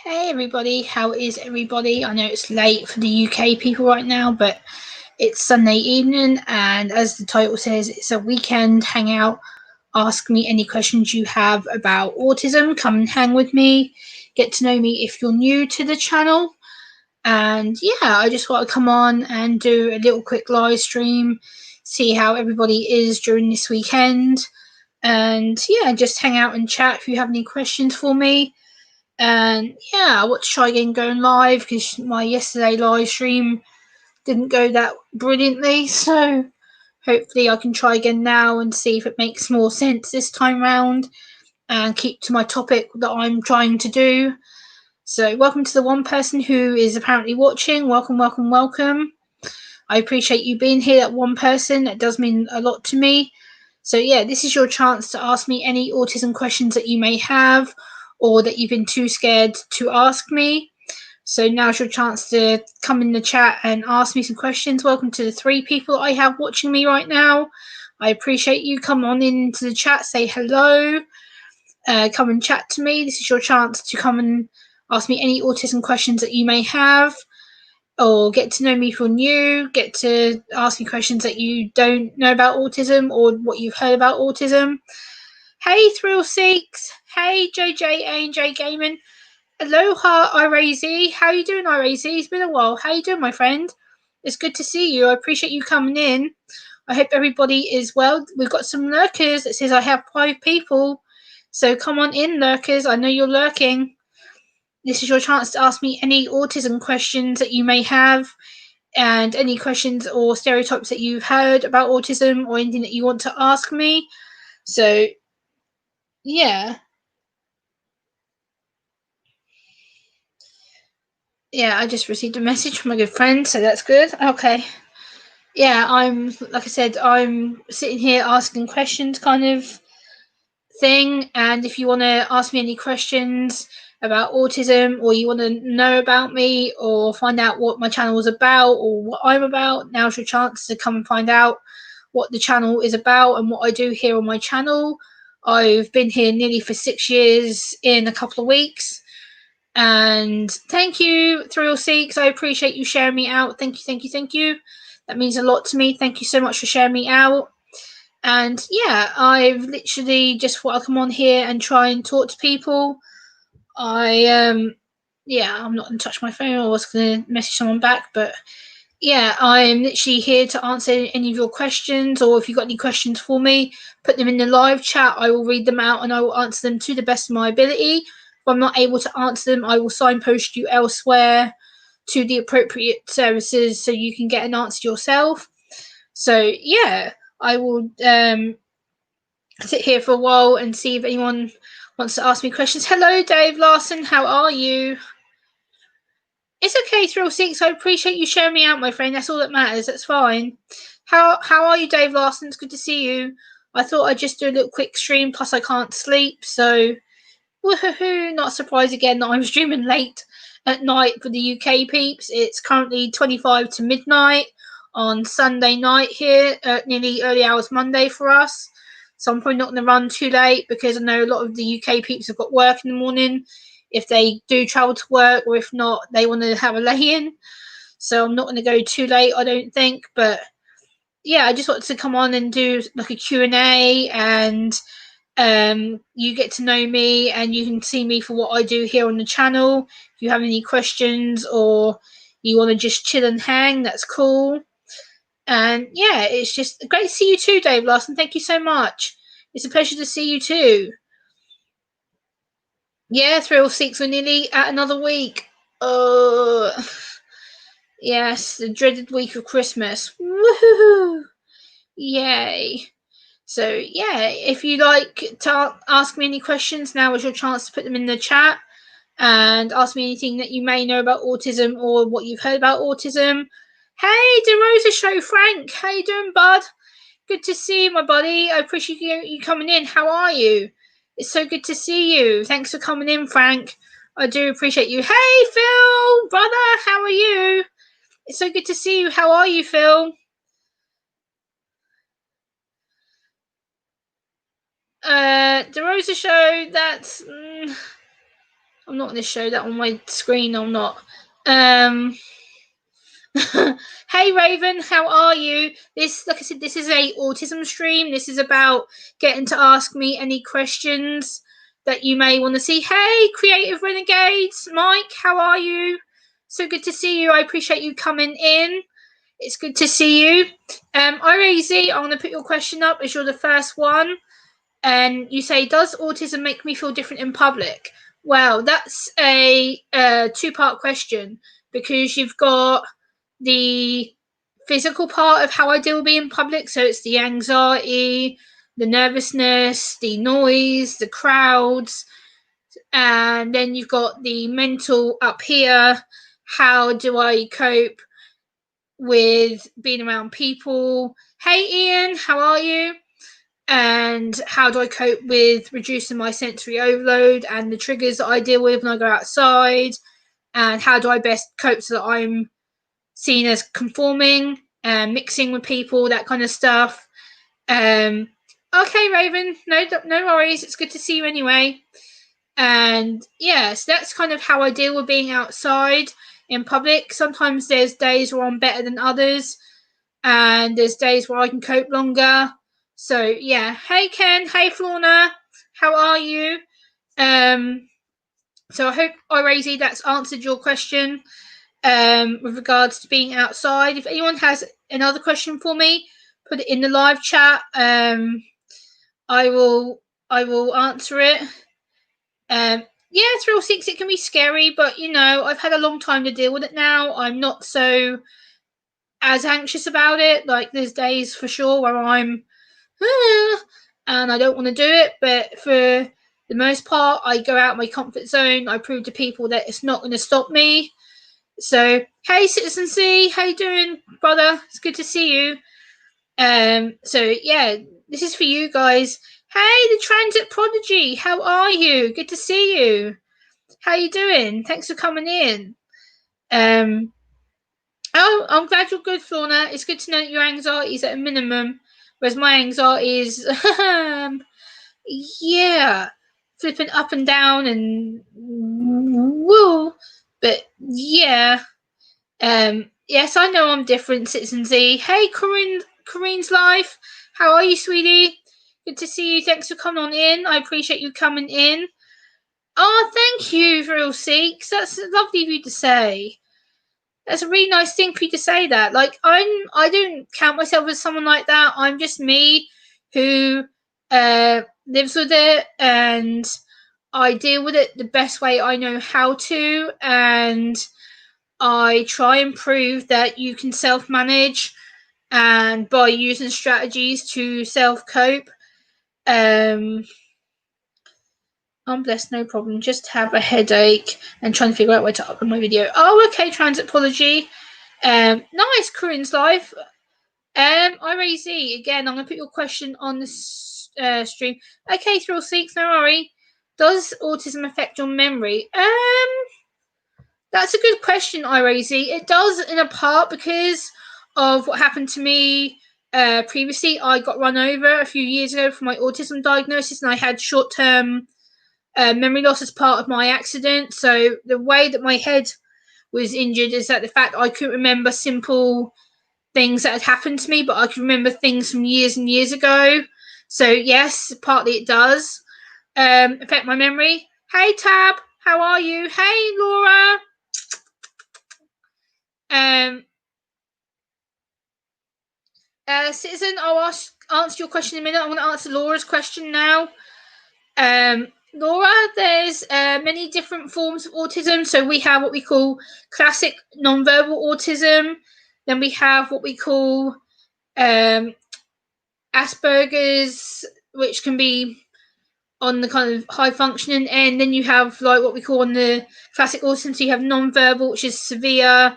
Hey everybody, how is everybody? I know it's late for the UK people right now, but it's Sunday evening, and as the title says, it's a weekend hangout. Ask me any questions you have about autism. Come and hang with me, get to know me if you're new to the channel. And yeah, I just want to come on and do a little quick live stream, see how everybody is during this weekend. And yeah, just hang out and chat if you have any questions for me. And yeah, I want to try again going live because my yesterday live stream didn't go that brilliantly. So hopefully I can try again now and see if it makes more sense this time round and keep to my topic that I'm trying to do. So welcome to the one person who is apparently watching. Welcome, welcome, welcome. I appreciate you being here, that one person. That does mean a lot to me. So yeah, this is your chance to ask me any autism questions that you may have or that you've been too scared to ask me. So now's your chance to come in the chat and ask me some questions. Welcome to the 3 people I have watching me right now. I appreciate you. Come on into the chat, say hello, come and chat to me. This is your chance to come and ask me any autism questions that you may have, or get to know me if you're new, get to ask me questions that you don't know about autism or what you've heard about autism. Hey Thrill Seeks, hey JJ AJ Gaming, aloha Irazy, how you doing Irazy? It's been a while. How you doing, my friend? It's good to see you. I appreciate you coming in. I hope everybody is well. We've got some lurkers. It says I have 5 people, so come on in, lurkers. I know you're lurking. This is your chance to ask me any autism questions that you may have, and any questions or stereotypes that you've heard about autism or anything that you want to ask me. So yeah, I just received a message from a good friend, so that's good. Okay. Yeah, like I said, I'm sitting here asking questions kind of thing, and if you want to ask me any questions about autism, or you want to know about me or find out what my channel is about or what I'm about, now's your chance to come and find out what the channel is about and what I do here on my channel. I've been here nearly for 6 years in a couple of weeks. And thank you, Thrill Seeks. I appreciate you sharing me out. Thank you, thank you, thank you. That means a lot to me. Thank you so much for sharing me out. And yeah, I've literally just want to come on here and try and talk to people. I'm not going to touch my phone. I was going to message someone back, but yeah, I'm literally here to answer any of your questions, or if you've got any questions for me, put them in the live chat. I will read them out and I will answer them to the best of my ability. If I'm not able to answer them, I will signpost you elsewhere to the appropriate services so you can get an answer yourself. So yeah, I will sit here for a while and see if anyone wants to ask me questions. Hello, Dave Larson. How are you? It's okay, Thrill Six. I appreciate you sharing me out, my friend. That's all that matters. That's fine. How are you, Dave Larson? It's good to see you. I thought I'd just do a little quick stream. Plus, I can't sleep, so woohoo! Not surprised again that I'm streaming late at night for the UK peeps. It's currently 25 to midnight on Sunday night here, nearly early hours Monday for us. So I'm probably not going to run too late because I know a lot of the UK peeps have got work in the morning if they do travel to work, or if not, they want to have a lay-in. So I'm not going to go too late, I don't think. But yeah, I just wanted to come on and do like a Q&A, and you get to know me and you can see me for what I do here on the channel. If you have any questions or you want to just chill and hang, that's cool. And yeah, it's just great to see you too, Dave Larson. Thank you so much. It's a pleasure to see you too. Yeah, Thrill Seeks, we're nearly at another week. Yes, the dreaded week of Christmas. Woohoo! Yay. So yeah, if you like to ask me any questions, now is your chance to put them in the chat and ask me anything that you may know about autism or what you've heard about autism. Hey, DeRosa Show, Frank. How you doing, bud? Good to see you, my buddy. I appreciate you coming in. How are you? It's so good to see you. Thanks for coming in, Frank. I do appreciate you. Hey, Phil, brother, how are you? It's so good to see you. How are you, Phil? DeRosa Show, that's... I'm not going to show that on my screen. I'm not. Hey Raven, how are you? This, like I said, this is a autism stream. This is about getting to ask me any questions that you may want to see. Hey, Creative Renegades, Mike, how are you? So good to see you. I appreciate you coming in. It's good to see you. Irazy, I'm going to put your question up as you're the first one. And you say, does autism make me feel different in public? Well, that's a two-part question, because you've got the physical part of how I deal with being in public. So it's the anxiety, the nervousness, the noise, the crowds. And then you've got the mental up here. How do I cope with being around people? Hey, Ian, how are you? And how do I cope with reducing my sensory overload and the triggers that I deal with when I go outside? And how do I best cope so that I'm seen as conforming and mixing with people, that kind of stuff. Okay, Raven, no worries. It's good to see you anyway. And yes, that's kind of how I deal with being outside in public. Sometimes there's days where I'm better than others, and there's days where I can cope longer. So yeah, hey Ken, hey Florna, how are you? So I hope, Irazy, that's answered your question with regards to being outside. If anyone has another question for me, put it in the live chat. I will answer it. Yeah, Thrill 6, it can be scary, but you know, I've had a long time to deal with it now. I'm not so as anxious about it. Like, there's days for sure where I'm and I don't want to do it, but for the most part, I go out my comfort zone. I prove to people that it's not going to stop me. So, hey, Citizen C, how you doing, brother? It's good to see you. So yeah, this is for you guys. Hey, the Transit Prodigy, how are you? Good to see you. How you doing? Thanks for coming in. Oh, I'm glad you're good, Fauna. It's good to know that your anxiety is at a minimum, whereas my anxiety is, yeah, flipping up and down and woo. But yeah, yes, I know I'm different, Citizen Z. Hey, Corinne's Life. How are you, sweetie? Good to see you. Thanks for coming on in. I appreciate you coming in. Oh, thank you, Real Seeks. That's lovely of you to say. That's a really nice thing for you to say that. Like, I don't count myself as someone like that. I'm just me who lives with it, and I deal with it the best way I know how to, and I try and prove that you can self-manage, and by using strategies to self-cope. I'm blessed, no problem. Just have a headache and trying to figure out where to upload my video. Oh, okay, Transit Apology. Nice, Corinne's Life. Irazy, again, I'm going to put your question on the stream. Okay, Thrill Seeks, no worry. Does autism affect your memory? That's a good question, Irazy. It does in a part because of what happened to me previously. I got run over a few years ago for my autism diagnosis, and I had short-term memory loss as part of my accident. So the way that my head was injured is that the fact I couldn't remember simple things that had happened to me, but I can remember things from years and years ago. So yes, partly it does affect my memory. Hey Tab, how are you? Hey Laura. Citizen, I'll answer your question in a minute. I'm going to answer Laura's question now. Laura, there's many different forms of autism. So we have what we call classic nonverbal autism. Then we have what we call Asperger's, which can be on the kind of high functioning end. Then you have like what we call on the classic autism. So you have nonverbal, which is severe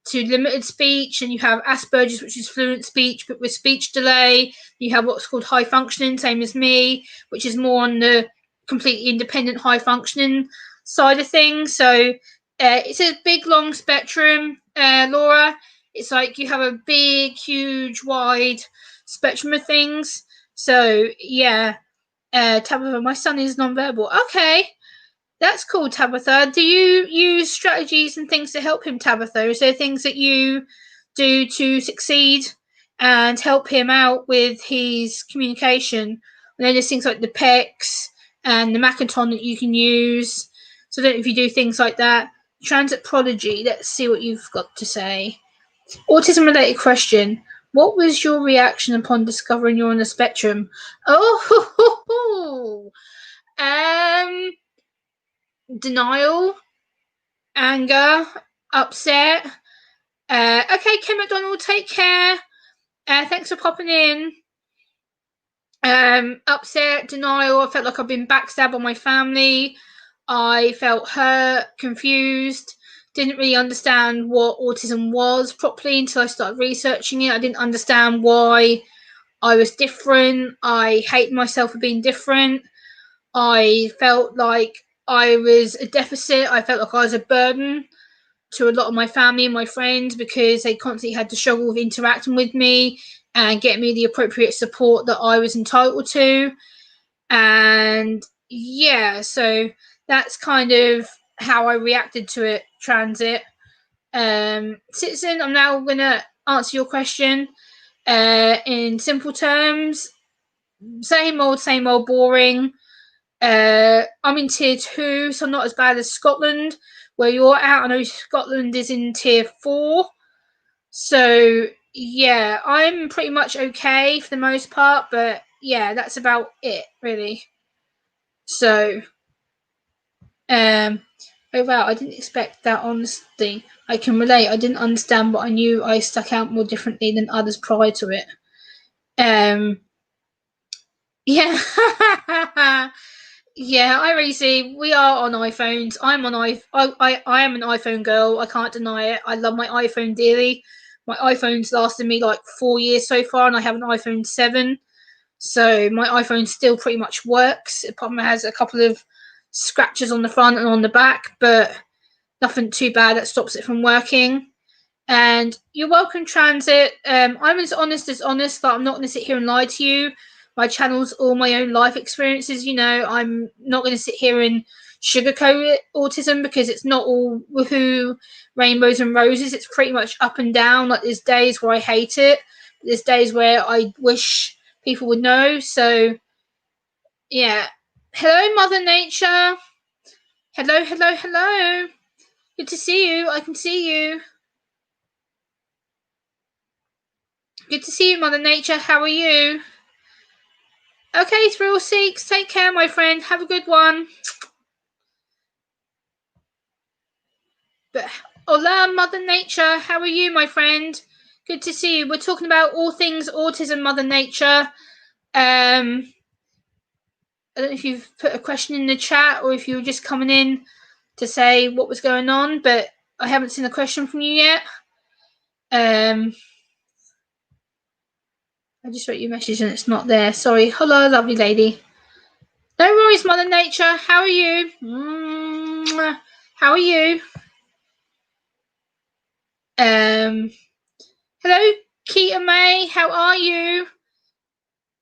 to limited speech, and you have Asperger's, which is fluent speech but with speech delay. You have what's called high functioning, same as me, which is more on the completely independent high functioning side of things. So it's a big long spectrum, Laura. It's like you have a big, huge, wide spectrum of things. So yeah, Tabitha, my son is nonverbal. Okay. That's cool, Tabitha. Do you use strategies and things to help him, Tabitha? Is there things that you do to succeed and help him out with his communication? And then there's things like the PECs and the Macathon that you can use. So I don't know if you do things like that. Transit prodigy. Let's see what you've got to say. Autism related question. What was your reaction upon discovering you're on the spectrum? Oh, denial, anger, upset. Okay, Ken McDonald, take care. Thanks for popping in. Upset, denial. I felt like I've been backstabbed by my family. I felt hurt, confused. Didn't really understand what autism was properly until I started researching it. I didn't understand why I was different. I hated myself for being different. I felt like I was a deficit. I felt like I was a burden to a lot of my family and my friends because they constantly had to struggle with interacting with me and get me the appropriate support that I was entitled to. And yeah, so that's kind of how I reacted to it, Transit. Citizen, I'm now going to answer your question in simple terms. Same old, boring. I'm in tier 2, so not as bad as Scotland, where you're at. I know Scotland is in tier 4. So, yeah, I'm pretty much okay for the most part, but yeah, that's about it, really. So, oh wow, I didn't expect that honesty. I can relate. I didn't understand, but I knew I stuck out more differently than others prior to it. Yeah. Yeah, I really see. We are on iPhones. I am an iPhone girl. I can't deny it. I love my iPhone dearly. My iPhone's lasted me like 4 years so far, and I have an iPhone 7. So my iPhone still pretty much works. It probably has a couple of scratches on the front and on the back, but nothing too bad that stops it from working. And you're welcome, Transit. I'm as honest that I'm not going to sit here and lie to you. My channel's all my own life experiences. You know, I'm not going to sit here and sugarcoat autism because it's not all woohoo, rainbows and roses. It's pretty much up and down. Like, there's days where I hate it. There's days where I wish people would know. So, yeah. Hello, Mother Nature. Hello. Good to see you. I can see you. Good to see you, Mother Nature. How are you? Okay, Thrill Seeks. Take care, my friend. Have a good one. But hola, Mother Nature. How are you, my friend? Good to see you. We're talking about all things autism, Mother Nature. I don't know if you've put a question in the chat or if you were just coming in to say what was going on, but I haven't seen a question from you yet. I just wrote your message and it's not there. Sorry. Hello, lovely lady. No worries, Mother Nature. How are you? How are you? Hello, Keita May. How are you?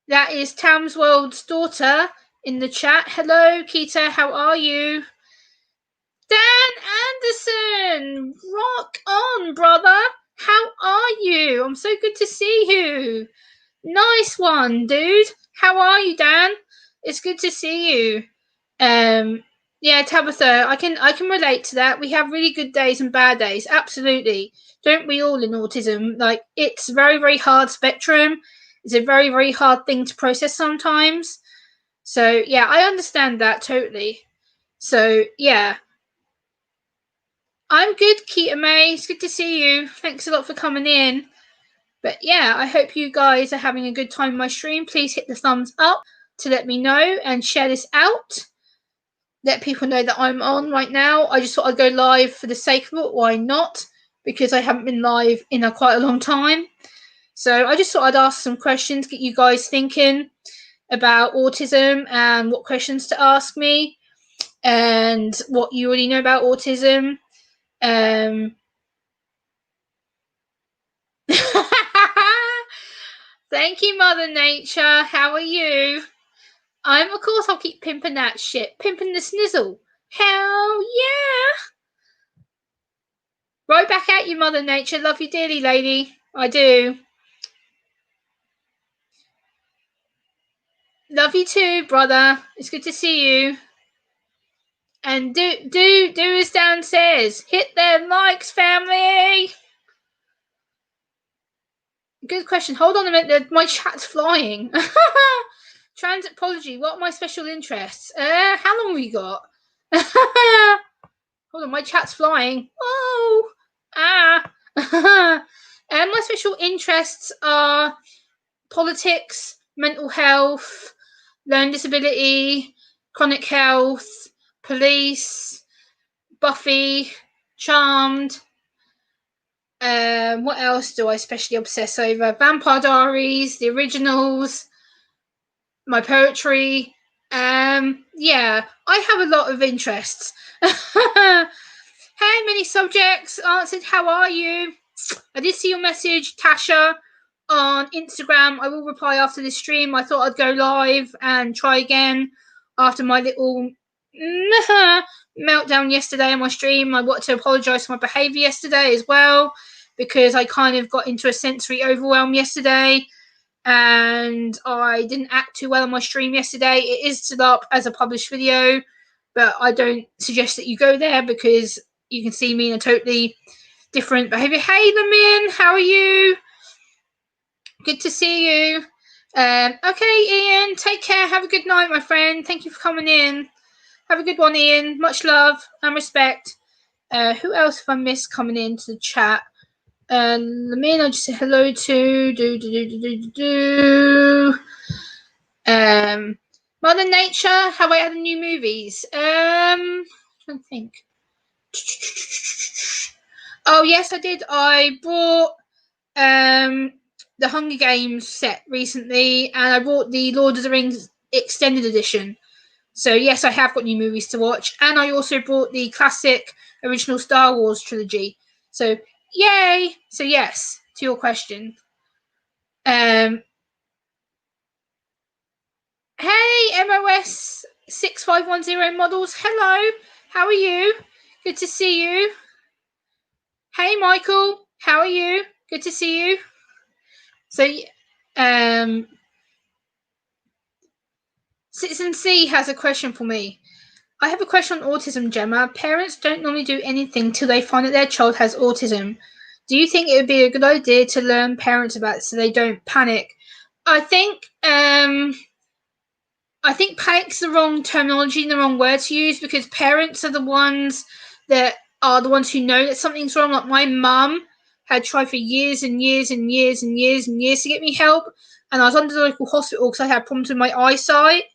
That is Tamsworld's daughter in the chat. Hello, Keita. How are you? Dan Anderson. Rock on, brother. How are you? I'm so good to see you. Nice one, dude. How are you, Dan? It's good to see you. Yeah, Tabitha, I can relate to that. We have really good days and bad days. Absolutely. Don't we all in autism? Like, it's a very, very hard spectrum. It's a very, very hard thing to process sometimes. So, yeah, I understand that totally. So, yeah. I'm good, Keita May. It's good to see you. Thanks a lot for coming in. But yeah, I hope you guys are having a good time in my stream. Please hit the thumbs up to let me know and share this out. Let people know that I'm on right now. I just thought I'd go live for the sake of it. Why not? Because I haven't been live in quite a long time. So I just thought I'd ask some questions, get you guys thinking about autism and what questions to ask me and what you already know about autism. Thank you, Mother Nature. How are you? Of course, I'll keep pimping that shit. Pimping the snizzle. Hell yeah! Right back at you, Mother Nature. Love you dearly, lady. I do. Love you too, brother. It's good to see you. And do as Dan says. Hit their mics, family. Good question. Hold on a minute. My chat's flying. Transapology. What are my special interests? How long have we got? Hold on, my chat's flying. Oh, my special interests are politics, mental health, learning disability, chronic health, police, Buffy, Charmed. What else do I especially obsess over? Vampire Diaries, the originals, my poetry. Yeah, I have a lot of interests. Hey, many subjects answered. How are you? I did see your message, Tasha, on Instagram. I will reply after this stream. I thought I'd go live and try again after my little meltdown yesterday on my stream. I wanted to apologise for my behaviour yesterday as well, because I kind of got into a sensory overwhelm yesterday and I didn't act too well on my stream yesterday. It is still up as a published video, but I don't suggest that you go there because you can see me in a totally different behaviour. Hey, Lamin, how are you? Good to see you. Okay, Ian, take care. Have a good night, my friend. Thank you for coming in. Have a good one, Ian. Much love and respect. Who else have I missed coming into the chat? Lamin, I just say hello to. Mother Nature, have I had any new movies? I'm trying to think. Oh yes, I did. I bought the Hunger Games set recently, and I bought the Lord of the Rings extended edition. So yes, I have got new movies to watch, and I also bought the classic original Star Wars trilogy. So yay! So yes, to your question. Hey, MOS 6510 models. Hello, how are you? Good to see you. Hey, Michael, how are you? Good to see you. So, Citizen C has a question for me. I have a question on autism, Gemma. Parents don't normally do anything till they find that their child has autism. Do you think it would be a good idea to learn parents about it so they don't panic? I think panic's the wrong terminology and the wrong word to use, because parents are the ones who know that something's wrong. Like my mum had tried for years and years and years and years and years to get me help, and I was under the local hospital because I had problems with my eyesight,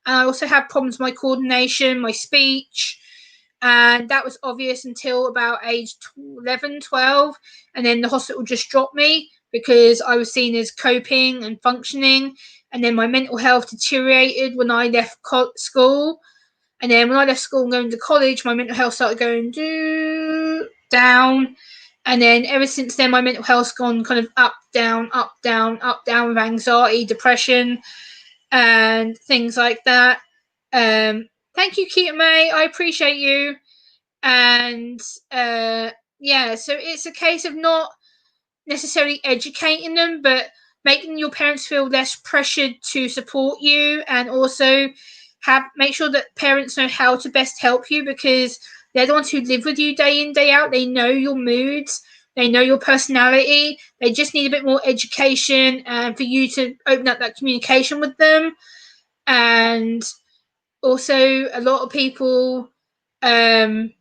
and I also had problems with my coordination, my speech, and that was obvious until about age 11, 12, and then the hospital just dropped me because I was seen as coping and functioning. And then my mental health deteriorated when I left school. And then when I left school and going to college, my mental health started going down. And then ever since then, my mental health's gone kind of up, down, up, down, up, down, with anxiety, depression, and things like that. Thank you, Keita May. I appreciate you. And yeah, so it's a case of not necessarily educating them, but making your parents feel less pressured to support you, and also make sure that parents know how to best help you, because they're the ones who live with you day in, day out. They know your moods, they know your personality. They just need a bit more education and for you to open up that communication with them. And also, a lot of people don't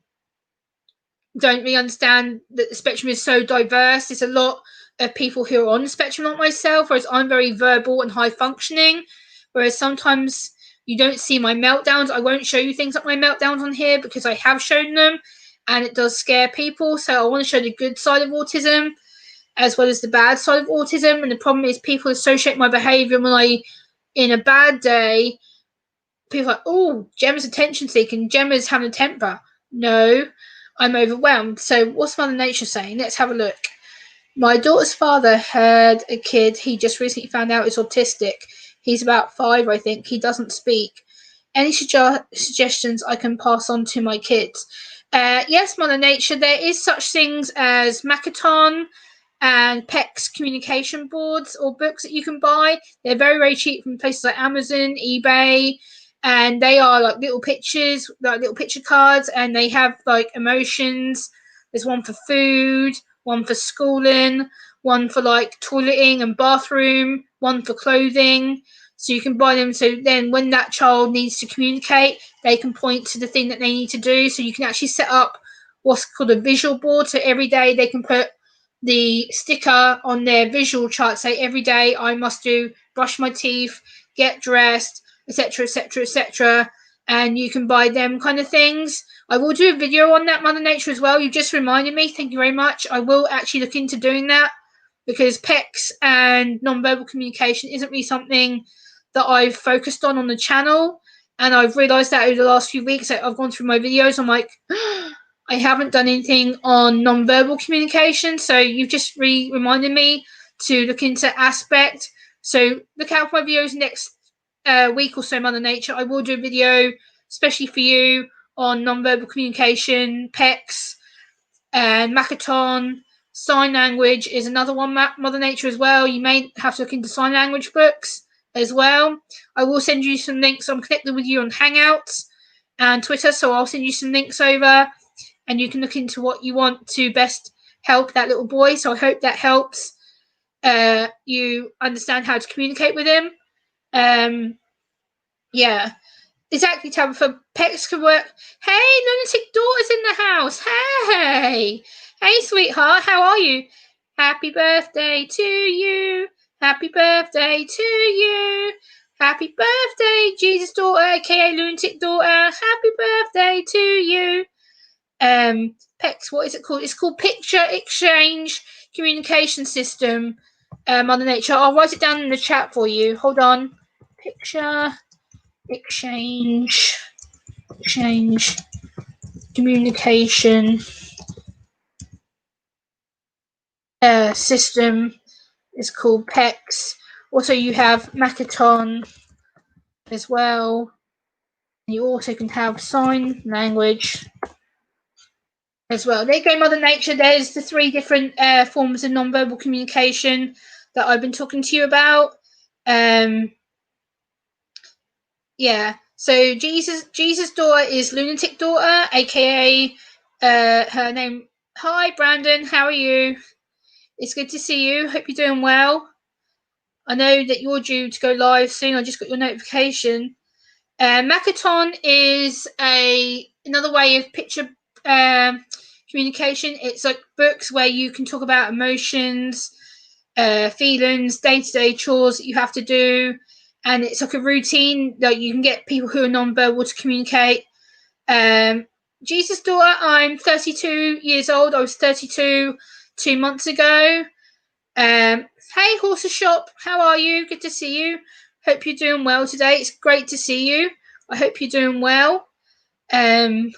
really understand that the spectrum is so diverse. There's a lot of people who are on the spectrum like myself, whereas I'm very verbal and high functioning, whereas sometimes you don't see my meltdowns. I won't show you things like my meltdowns on here because I have shown them and it does scare people. So I want to show the good side of autism as well as the bad side of autism. And the problem is people associate my behavior when in a bad day, people are like, oh, Gemma's attention seeking, Gemma's having a temper. No, I'm overwhelmed. So what's Mother Nature saying? Let's have a look. My daughter's father had a kid he just recently found out is autistic. He's about 5, I think. He doesn't speak. Any suggestions I can pass on to my kids? Yes, Mother Nature, there is such things as Makaton and PEC's communication boards or books that you can buy. They're very, very cheap from places like Amazon, eBay, and they are like little pictures, like little picture cards, and they have like emotions. There's one for food, one for schooling, one for like toileting and bathroom, one for clothing. So you can buy them, so then when that child needs to communicate, they can point to the thing that they need to do. So you can actually set up what's called a visual board. So every day they can put the sticker on their visual chart, say every day I must do brush my teeth, get dressed, etc., etc., etc. And you can buy them kind of things. I will do a video on that, Mother Nature, as well. You just reminded me. Thank you very much. I will actually look into doing that, because PECs and non-verbal communication isn't really something that I've focused on the channel. And I've realised that over the last few weeks that I've gone through my videos, I'm like, I haven't done anything on non-verbal communication. So you've just reminded me to look into Aspect. So look out for my videos next week or so, Mother Nature. I will do a video especially for you on non-verbal communication, PECs, and Makaton. Sign language is another one, Mother Nature, as well. You may have to look into sign language books as well. I will send you some links. I'm connected with you on Hangouts and Twitter, so I'll send you some links over, and you can look into what you want to best help that little boy. So I hope that helps you understand how to communicate with him. Yeah. Exactly, Tabitha. Pecs can work. Hey, lunatic daughter's in the house. Hey. Hey, sweetheart. How are you? Happy birthday to you. Happy birthday to you. Happy birthday, Jesus daughter, aka lunatic daughter. Happy birthday to you. PECS, what is it called? It's called Picture Exchange Communication System, Mother Nature. I'll write it down in the chat for you. Hold on. Picture exchange communication system is called PECS. Also, you have Makaton as well. You also can have sign language as well. There you go, Mother Nature. There's the 3 different forms of non-verbal communication that I've been talking to you about. Yeah. So Jesus' daughter is lunatic daughter, aka her name. Hi, Brandon. How are you? It's good to see you. Hope you're doing well. I know that you're due to go live soon. I just got your notification. Makaton is another way of picture communication. It's like books where you can talk about emotions, feelings, day-to-day chores that you have to do, and it's like a routine that you can get people who are non-verbal to communicate. Jesus' daughter, I'm 32 years old. I was 32 2 months ago. Hey, Horses Shop, how are you? Good to see you. Hope you're doing well today. It's great to see you. I hope you're doing well. Anyway,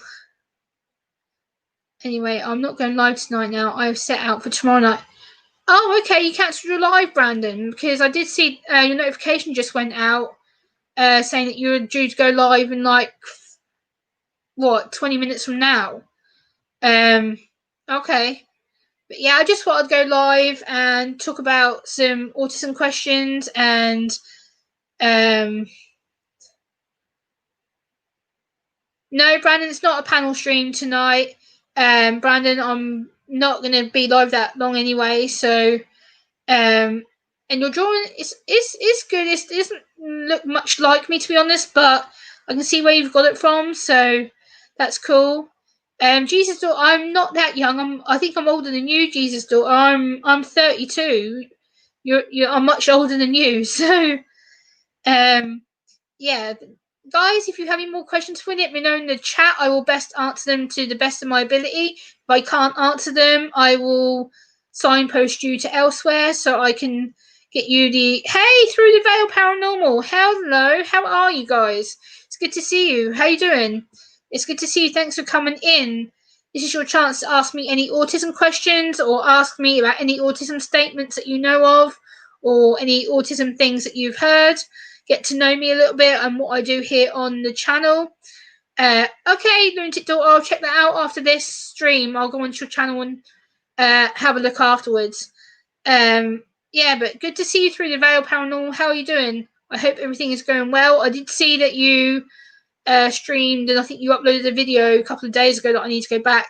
I'm not going live tonight now. I've set out for tomorrow night. Oh, okay, you cancelled your live, Brandon, because I did see your notification just went out saying that you were due to go live in 20 minutes from now. Okay. But yeah, I just thought I'd go live and talk about some autism questions and no, Brandon, it's not a panel stream tonight. Brandon, I'm not going to be live that long anyway, so and your drawing is good. It doesn't look much like me, to be honest, but I can see where you've got it from, so that's cool. Jesus daughter, I'm not that young. I think I'm older than you, Jesus daughter. I'm 32. I'm much older than you, so yeah. Guys, if you have any more questions for me, let me know in the chat. I will best answer them to the best of my ability. If I can't answer them, I will signpost you to elsewhere so I can get you the hey through the veil paranormal. Hello, how are you guys? It's good to see you. How you doing? It's good to see you. Thanks for coming in. This is your chance to ask me any autism questions or ask me about any autism statements that you know of or any autism things that you've heard. get to know me a little bit and what I do here on the channel. Okay, Lunatic Daughter, I'll check that out after this stream. I'll go onto your channel and have a look afterwards. Yeah, but good to see you through the veil, Paranormal. How are you doing? I hope everything is going well. I did see that you streamed, and I think you uploaded a video a couple of days ago that I need to go back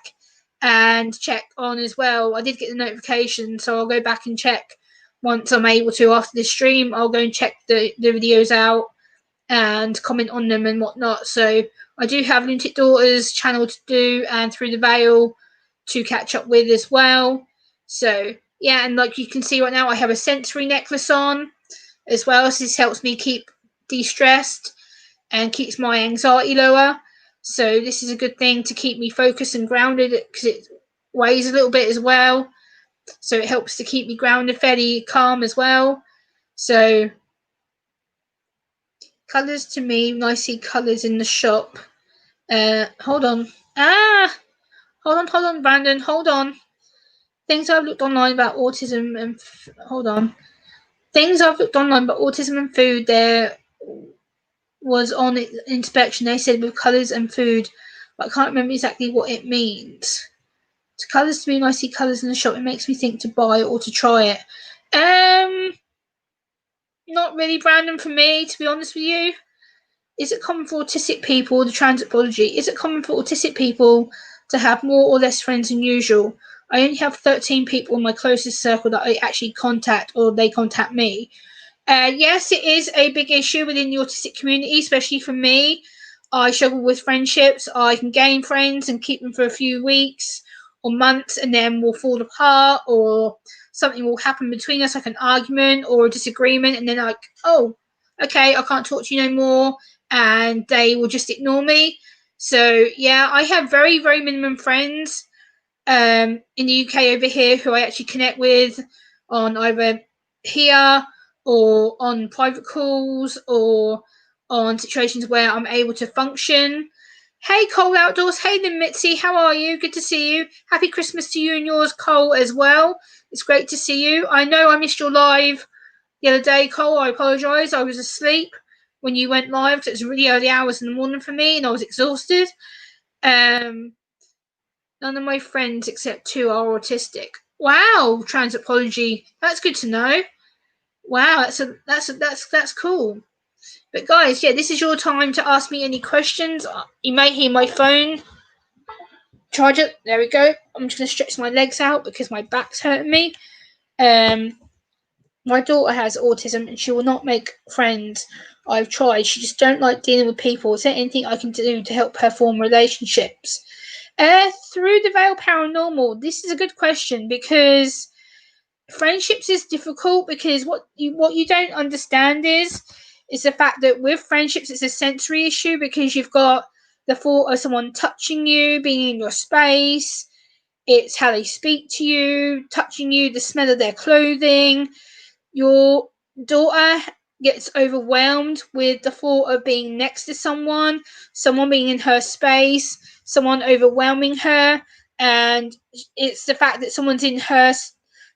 and check on as well. I did get the notification, so I'll go back and check once I'm able to after this stream. I'll go and check the videos out and comment on them and whatnot. So I do have Lunatic Daughter's channel to do and Through the Veil to catch up with as well. So yeah, and like you can see right now, I have a sensory necklace on as well. So this helps me keep de-stressed and keeps my anxiety lower. So this is a good thing to keep me focused and grounded because it weighs a little bit as well. So it helps to keep me grounded, fairly calm as well. So colours to me, I see colours in the shop. Hold on. Hold on, Brandon. Hold on. Things I've looked online about autism and hold on. Things I've looked online about autism and food. There was on inspection. They said with colours and food, but I can't remember exactly what it means. To colours to me, when I see colours in the shop, it makes me think to buy or to try it. Not really, Brandon, for me, to be honest with you. Is it common for autistic people, the transapology, is it common for autistic people to have more or less friends than usual? I only have 13 people in my closest circle that I actually contact or they contact me. Yes, it is a big issue within the autistic community, especially for me. I struggle with friendships. I can gain friends and keep them for a few weeks or months and then we'll fall apart or something will happen between us, like an argument or a disagreement, and then like, oh, okay, I can't talk to you no more, and they will just ignore me. So yeah, I have very, very minimum friends in the UK over here who I actually connect with on either here or on private calls or on situations where I'm able to function. Hey, Cole Outdoors. Hey, then Mitzi. How are you? Good to see you. Happy Christmas to you and yours, Cole, as well. It's great to see you. I know I missed your live the other day, Cole. I apologise. I was asleep when you went live because it was really early hours in the morning for me and I was exhausted. None of my friends except 2 are autistic. Wow, transapology. That's good to know. Wow, that's cool. But guys, yeah, this is your time to ask me any questions. You may hear my phone charger. There we go. I'm just going to stretch my legs out because my back's hurting me. My daughter has autism and she will not make friends. I've tried. She just don't like dealing with people. Is there anything I can do to help her form relationships? Through the Veil Paranormal, this is a good question because friendships is difficult because what you don't understand is the fact that with friendships it's a sensory issue because you've got the thought of someone touching you, being in your space. It's how they speak to you, touching you, the smell of their clothing. Your daughter gets overwhelmed with the thought of being next to someone being in her space, someone overwhelming her, and it's the fact that someone's in her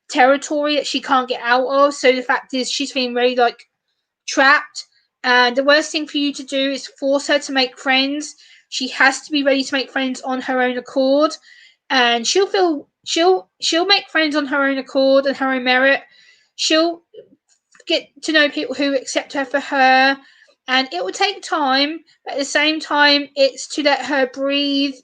territory that she can't get out of. So the fact is she's feeling very like trapped, and the worst thing for you to do is force her to make friends. She has to be ready to make friends on her own accord, and she'll make friends on her own accord and her own merit. She'll get to know people who accept her for her, and it will take time, but at the same time it's to let her breathe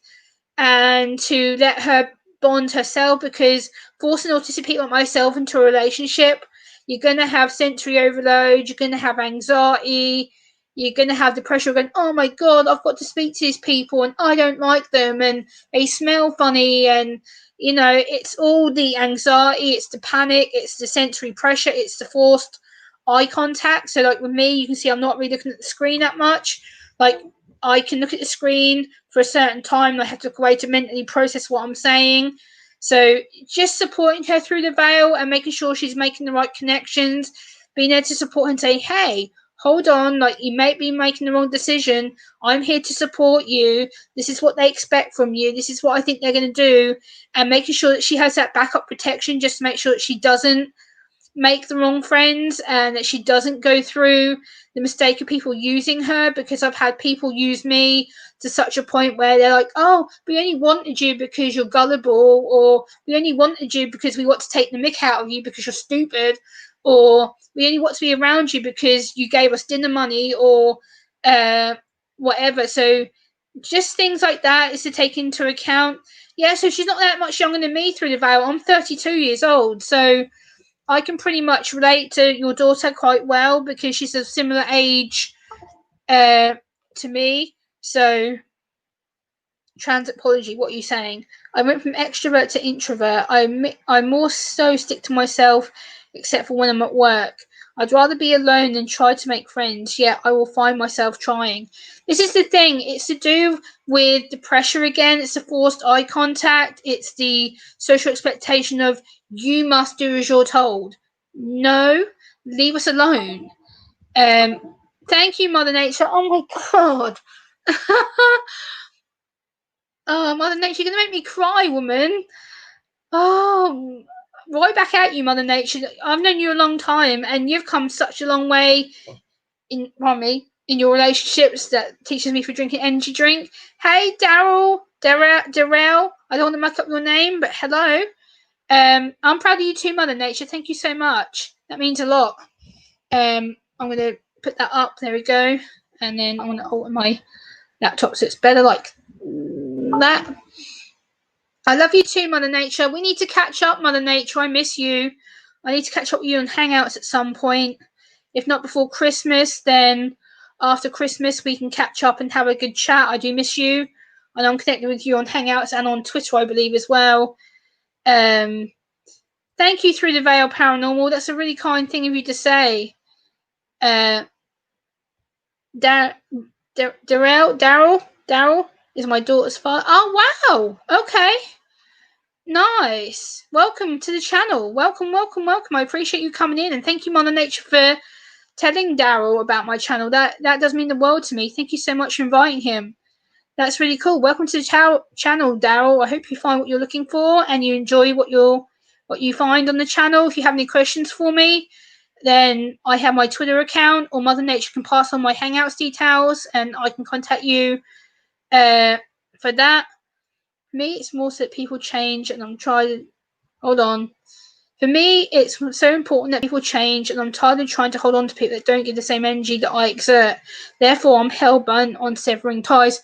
and to let her bond herself, because forcing autistic people like myself into a relationship, you're going to have sensory overload, you're going to have anxiety, you're going to have the pressure of going, oh my god, I've got to speak to these people and I don't like them and they smell funny, and you know, it's all the anxiety, it's the panic, it's the sensory pressure, it's the forced eye contact. So like with me, you can see I'm not really looking at the screen that much. Like I can look at the screen for a certain time and I have to look away to mentally process what I'm saying. So just supporting her through the veil and making sure she's making the right connections, being there to support her and say, hey, hold on, like you may be making the wrong decision. I'm here to support you. This is what they expect from you. This is what I think they're going to do. And making sure that she has that backup protection just to make sure that she doesn't make the wrong friends and that she doesn't go through the mistake of people using her, because I've had people use me to such a point where they're like, oh, we only wanted you because you're gullible, or we only wanted you because we want to take the mick out of you because you're stupid, or we only want to be around you because you gave us dinner money, or whatever. So just things like that is to take into account. Yeah, so she's not that much younger than me through the veil. I'm 32 years old, so I can pretty much relate to your daughter quite well because she's a similar age to me. So, transapology, what are you saying? I went from extrovert to introvert. I more so stick to myself, except for when I'm at work. I'd rather be alone than try to make friends, yet I will find myself trying. This is the thing. It's to do with the pressure again. It's the forced eye contact. It's the social expectation of you must do as you're told. No, leave us alone. Thank you, Mother Nature. Oh my god. Oh, Mother Nature, you're going to make me cry, woman. Oh, right back at you, Mother Nature. I've known you a long time, and you've come such a long way in your relationships that teaches me for drinking energy drink. Hey, Darrell. I don't want to muck up your name, but hello. I'm proud of you too, Mother Nature. Thank you so much. That means a lot. I'm going to put that up. There we go. And then I'm going to alter my laptop so it's better like that. I love you too, Mother Nature. We need to catch up, Mother Nature. I miss you. I need to catch up with you on Hangouts at some point. If not before Christmas, then after Christmas we can catch up and have a good chat. I do miss you. And I'm connected with you on Hangouts and on Twitter, I believe, as well. Thank you, Through the Veil Paranormal. That's a really kind thing of you to say. Daryl is my daughter's father. Oh, wow. Okay. Nice. Welcome to the channel. Welcome. I appreciate you coming in, and thank you, Mother Nature, for telling Daryl about my channel. That does mean the world to me. Thank you so much for inviting him. That's really cool. Welcome to the channel, Daryl. I hope you find what you're looking for and you enjoy what you find on the channel. If you have any questions for me, then I have my Twitter account, or Mother Nature can pass on my Hangouts details, and I can contact you for that. For me, it's more so that people change, and I'm trying. Hold on. For me, it's so important that people change, and I'm tired of trying to hold on to people that don't give the same energy that I exert. Therefore, I'm hell-bent on severing ties.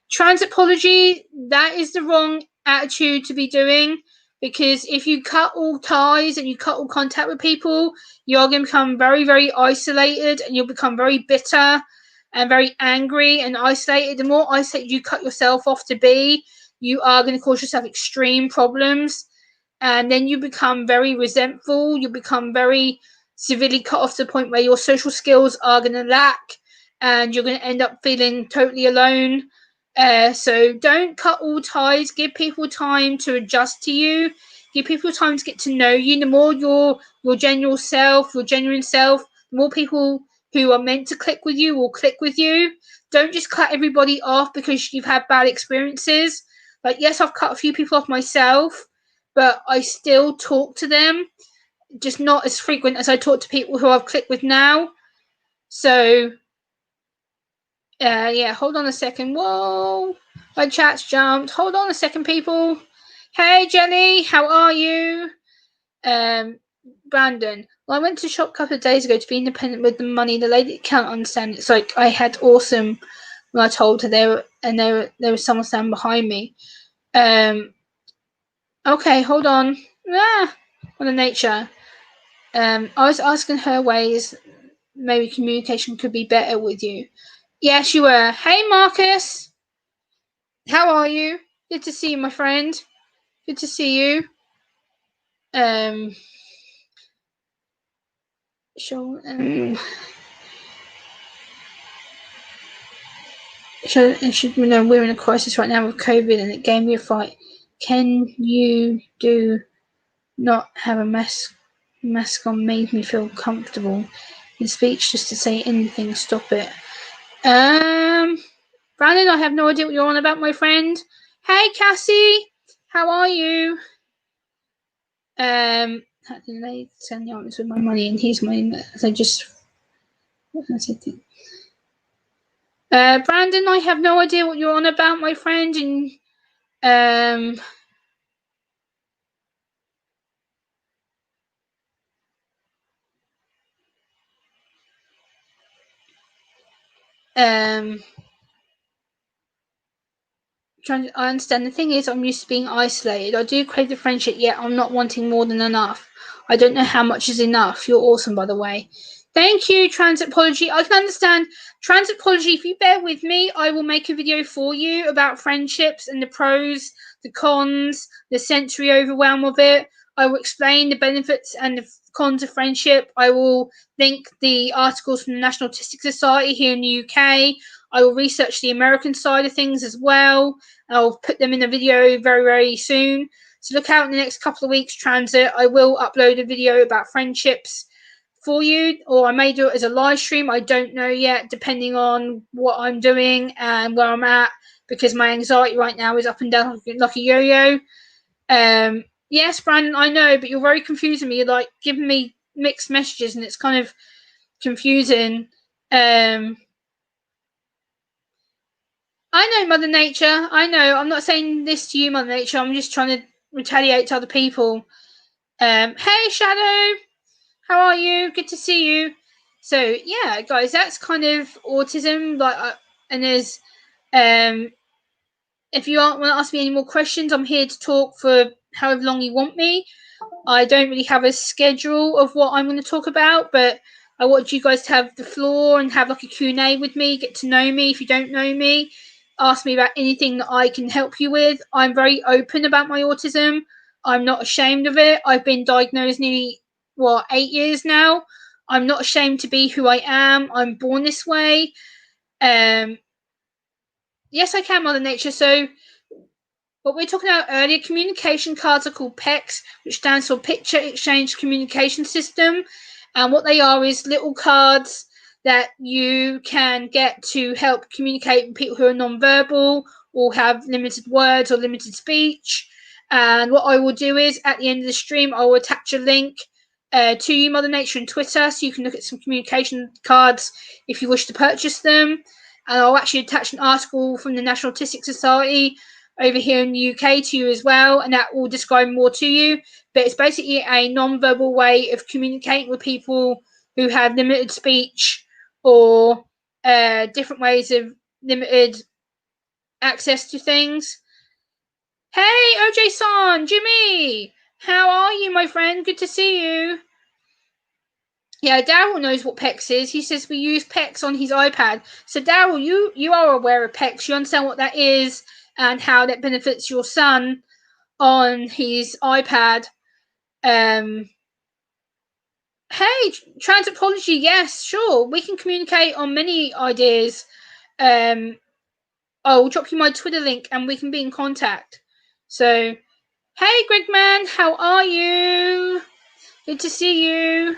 Transapology, that is the wrong attitude to be doing, because if you cut all ties and you cut all contact with people, you're going to become very, very isolated, and you'll become very bitter and very angry and isolated. The more isolated you cut yourself off to be, you are going to cause yourself extreme problems, and then you become very resentful. You become very severely cut off to the point where your social skills are going to lack, and you're going to end up feeling totally alone. So don't cut all ties. Give people time to adjust to you. Give people time to get to know you. The more your genuine self, the more people who are meant to click with you will click with you. Don't just cut everybody off because you've had bad experiences. Like, yes, I've cut a few people off myself, but I still talk to them, just not as frequent as I talk to people who I've clicked with now. So, yeah, hold on a second. Whoa, my chat's jumped. Hold on a second, people. Hey, Jenny, how are you? Brandon, well, I went to shop a couple of days ago to be independent with the money. The lady can't understand. It's like I had awesome when I told her there was someone standing behind me. Okay, hold on. Mother Nature. I was asking her ways maybe communication could be better with you. Yes, you were. Hey, Marcus. How are you? Good to see you, my friend. Good to see you. Sure. Should know we're in a crisis right now with COVID, and it gave me a fight. Can you do not have a mask on? Made me feel comfortable in speech just to say anything. Stop it. Brandon, I have no idea what you're on about, my friend. Hey, Cassie, how are you? They send the artists with my money, and here's my. So just what can I say? Brandon, I have no idea what you're on about, my friend, and I understand. The thing is, I'm used to being isolated. I do crave the friendship, yet I'm not wanting more than enough. I don't know how much is enough. You're awesome, by the way. Thank you, Transitpology. I can understand. Transitpology, if you bear with me, I will make a video for you about friendships and the pros, the cons, the sensory overwhelm of it. I will explain the benefits and the cons of friendship. I will link the articles from the National Autistic Society here in the UK. I will research the American side of things as well. I'll put them in a video very, very soon. So look out in the next couple of weeks, Transit. I will upload a video about friendships for you, or I may do it as a live stream. I don't know yet, depending on what I'm doing and where I'm at, because my anxiety right now is up and down like a yo-yo. Yes, Brandon, I know, but you're very confusing me. You're like giving me mixed messages, and it's kind of confusing. I know, Mother Nature. I know. I'm not saying this to you, Mother Nature. I'm just trying to retaliate to other people. Hey, Shadow. How are you? Good to see you. So, yeah, guys, that's kind of autism. And there's, if you want to ask me any more questions, I'm here to talk for however long you want me. I don't really have a schedule of what I'm going to talk about, but I want you guys to have the floor and have like a Q&A with me, get to know me if you don't know me, ask me about anything that I can help you with. I'm very open about my autism. I'm not ashamed of it. I've been diagnosed nearly, 8 years now. I'm not ashamed to be who I am. I'm born this way. Yes, I can, Mother Nature. So what we were talking about earlier, communication cards are called PECs, which stands for Picture Exchange Communication System. And what they are is little cards that you can get to help communicate with people who are non-verbal or have limited words or limited speech. And what I will do is, at the end of the stream, I will attach a link to you, Mother Nature, and Twitter, so you can look at some communication cards if you wish to purchase them. And I'll actually attach an article from the National Autistic Society over here in the UK to you as well, and that will describe more to you. But it's basically a non-verbal way of communicating with people who have limited speech or different ways of limited access to things. Hey, OJ-san, Jimmy, how are you, my friend? Good to see you. Yeah, Daryl knows what PEX is. He says we use PEX on his iPad. So Daryl, you are aware of PEX. You understand what that is and how that benefits your son on his iPad. Hey, Transitology, yes, sure. We can communicate on many ideas. I'll drop you my Twitter link and we can be in contact. So, hey, Gregman, how are you? Good to see you.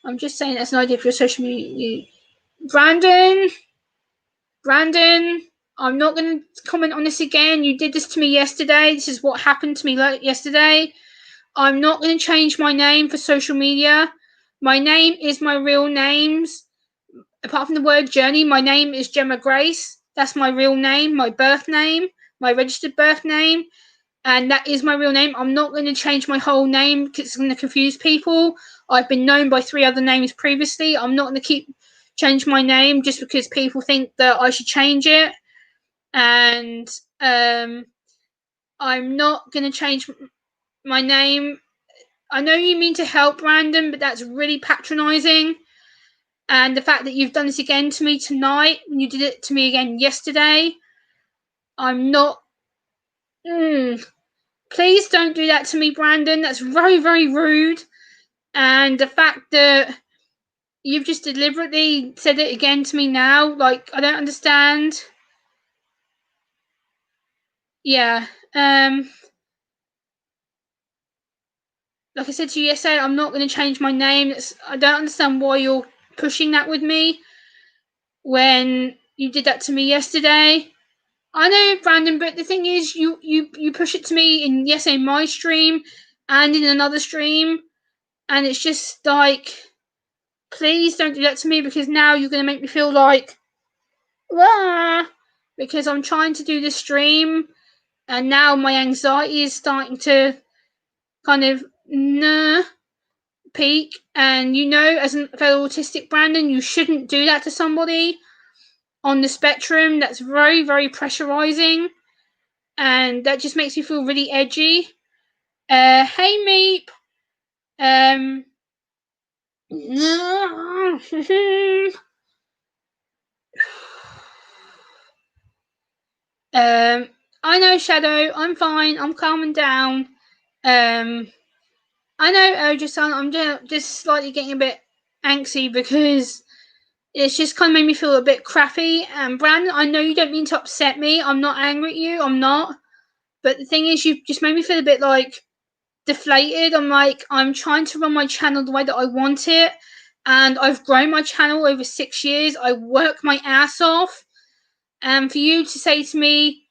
I'm just saying that's an idea for your social media. Brandon, I'm not going to comment on this again. You did this to me yesterday. This is what happened to me yesterday. I'm not going to change my name for social media. My name is my real names. Apart from the word journey, my name is Gemma Grace. That's my real name, my birth name, my registered birth name. And that is my real name. I'm not going to change my whole name because it's going to confuse people. I've been known by 3 other names previously. I'm not going to change my name just because people think that I should change it. And I'm not going to change my name. I know you mean to help, Brandon, but that's really patronising. And the fact that you've done this again to me tonight, and you did it to me again yesterday, I'm not. Please don't do that to me, Brandon. That's very, very rude. And the fact that you've just deliberately said it again to me now, like, I don't understand. Yeah. Like I said to you yesterday, I'm not going to change my name. I don't understand why you're pushing that with me when you did that to me yesterday. I know, Brandon, but the thing is, you push it to me in my stream, and in another stream, and it's just like, please don't do that to me, because now you're going to make me feel like, ah, because I'm trying to do this stream, and now my anxiety is starting to kind of peak. And as a fellow autistic, Brandon, you shouldn't do that to somebody on the spectrum. That's very, very pressurizing, and that just makes me feel really edgy. Hey, Meep. I know, Shadow. I'm fine. I'm calming down. I know, Ojo-san. I'm just slightly getting a bit angsty because it's just kind of made me feel a bit crappy. And Brandon, I know you don't mean to upset me. I'm not angry at you. I'm not. But the thing is, you just made me feel a bit like deflated. I'm trying to run my channel the way that I want it, and I've grown my channel over 6 years. I work my ass off, and for you to say to me,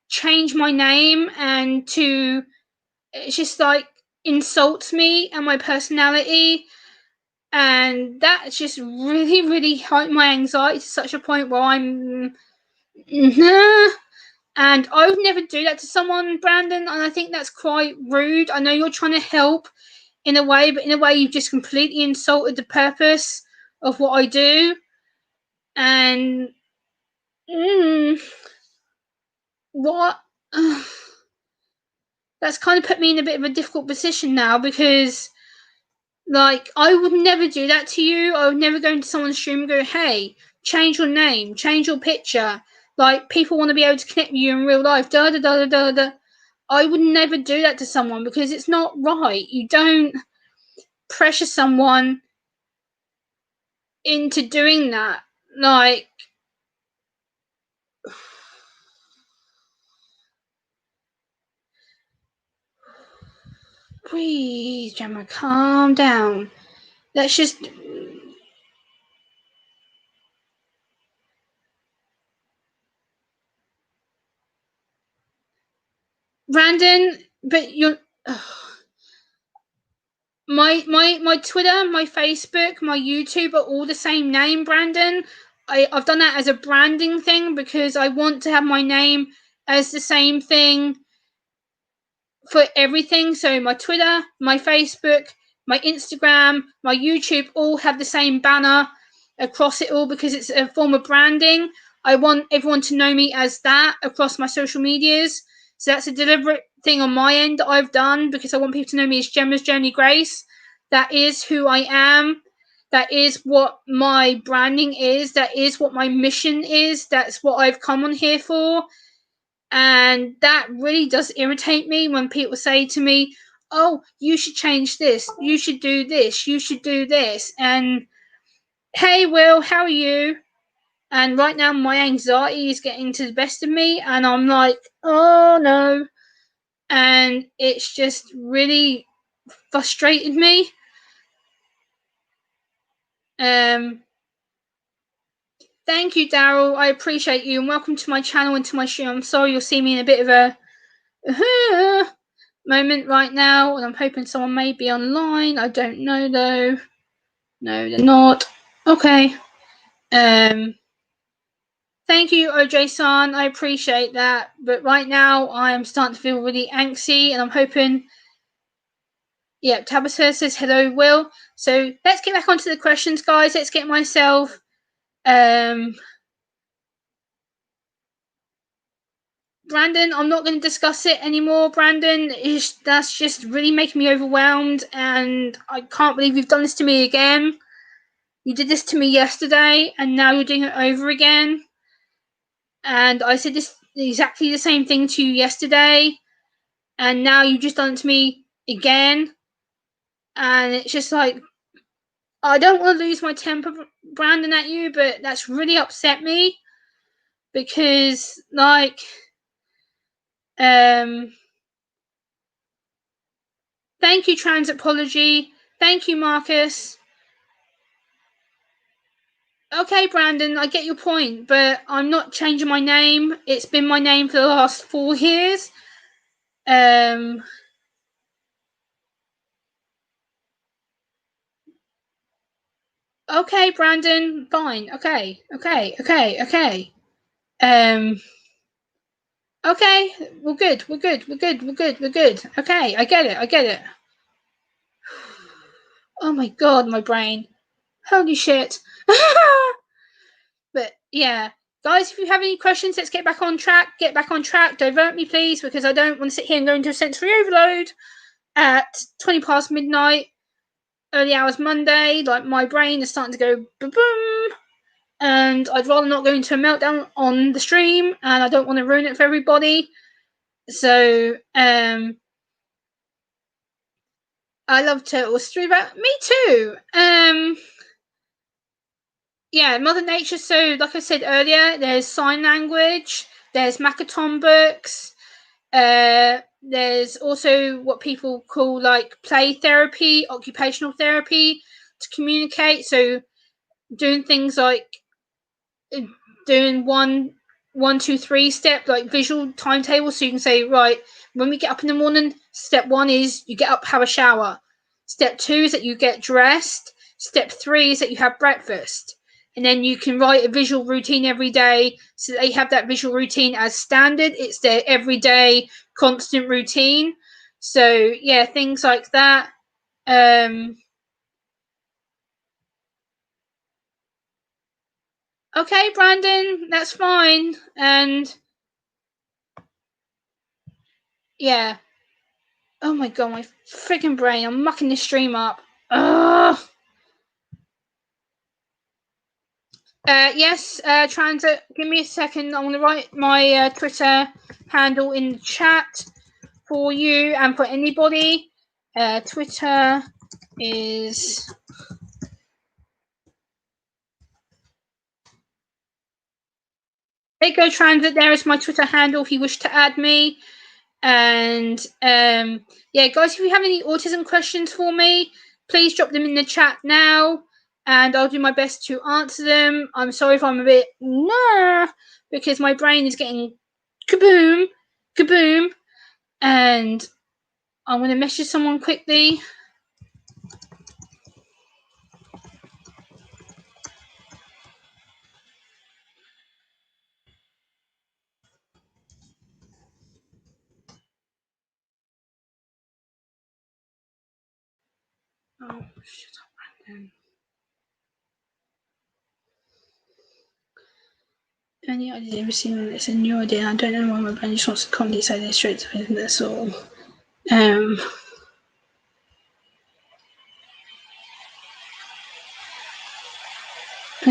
change my name, and it's just like insults me and my personality, and that just really, really hurt my anxiety to such a point where I'm and I would never do that to someone, Brandon, and I think that's quite rude. I know you're trying to help in a way, but in a way you've just completely insulted the purpose of what I do. And what that's kind of put me in a bit of a difficult position now, because I would never do that to you. I would never go into someone's stream and go, hey, change your name, change your picture. People want to be able to connect with you in real life. Da da da da da. I would never do that to someone, because it's not right. You don't pressure someone into doing that. Breathe, Gemma, calm down. Let's just. Brandon, but you're. My Twitter, my Facebook, my YouTube are all the same name, Brandon. I've done that as a branding thing because I want to have my name as the same thing for everything. So my Twitter, my Facebook, my Instagram, my YouTube all have the same banner across it all, because it's a form of branding. I want everyone to know me as that across my social medias. So that's a deliberate thing on my end that I've done, because I want people to know me as Gemma's Journey Grace. That is who I am. That is what my branding is. That is what my mission is. That's what I've come on here for. And that really does irritate me when people say to me, oh, you should change this, you should do this, you should do this. And hey, Will, how are you? And right now my anxiety is getting to the best of me, and I'm like, oh no. And it's just really frustrated me. Thank you, Daryl. I appreciate you, and welcome to my channel and to my stream. I'm sorry you'll see me in a bit of a moment right now, and I'm hoping someone may be online. I don't know though. No, they're not. Okay. Thank you, OJ-san. I appreciate that. But right now, I'm starting to feel really angsty, and I'm hoping. Yeah, Tabitha says hello, Will. So let's get back onto the questions, guys. Let's get myself. Brandon, I'm not going to discuss it anymore, Brandon. That's just really making me overwhelmed, and I can't believe you've done this to me again. You did this to me yesterday, and now you're doing it over again. And I said this exactly the same thing to you yesterday, and now you've just done it to me again. And it's just like, I don't want to lose my temper, Brandon, at you, but that's really upset me, because thank you, Transapology. Thank you, Marcus. Okay, Brandon, I get your point, but I'm not changing my name. It's been my name for the last 4 years. Okay, Brandon, fine. Okay. Okay, we're good. Okay, I get it. Oh my god, my brain. Holy shit. But yeah, guys, if you have any questions, let's get back on track. Divert me, please, because I don't want to sit here and go into a sensory overload at 20 past midnight, early hours Monday. Like, my brain is starting to go boom, boom. And I'd rather not go into a meltdown on the stream, and I don't want to ruin it for everybody. So, I love turtles. Me too. Yeah, Mother Nature. So, like I said earlier, there's sign language, there's Makaton books, there's also what people call like play therapy, occupational therapy to communicate. So, doing things like doing one, two, three step like visual timetable. So you can say, right, when we get up in the morning, step 1 is you get up, have a shower. Step 2 is that you get dressed. Step 3 is that you have breakfast. And then you can write a visual routine every day so they have that visual routine as standard. It's their everyday constant routine. So yeah, things like that. Okay, Brandon, that's fine. And yeah. Oh my god, my freaking brain. I'm mucking this stream up. Ugh. Yes, Transit, give me a second. I'm going to write my Twitter handle in the chat for you and for anybody. Twitter is... There you go, Transit. There is my Twitter handle if you wish to add me. And yeah, guys, if you have any autism questions for me, please drop them in the chat now, and I'll do my best to answer them. I'm sorry if I'm a bit because my brain is getting kaboom, and I'm going to message someone quickly. Oh, shut up, Brandon. Any idea ever seen it's a new idea? I don't know why my brain just wants to comedy say this straight to me, that's all. In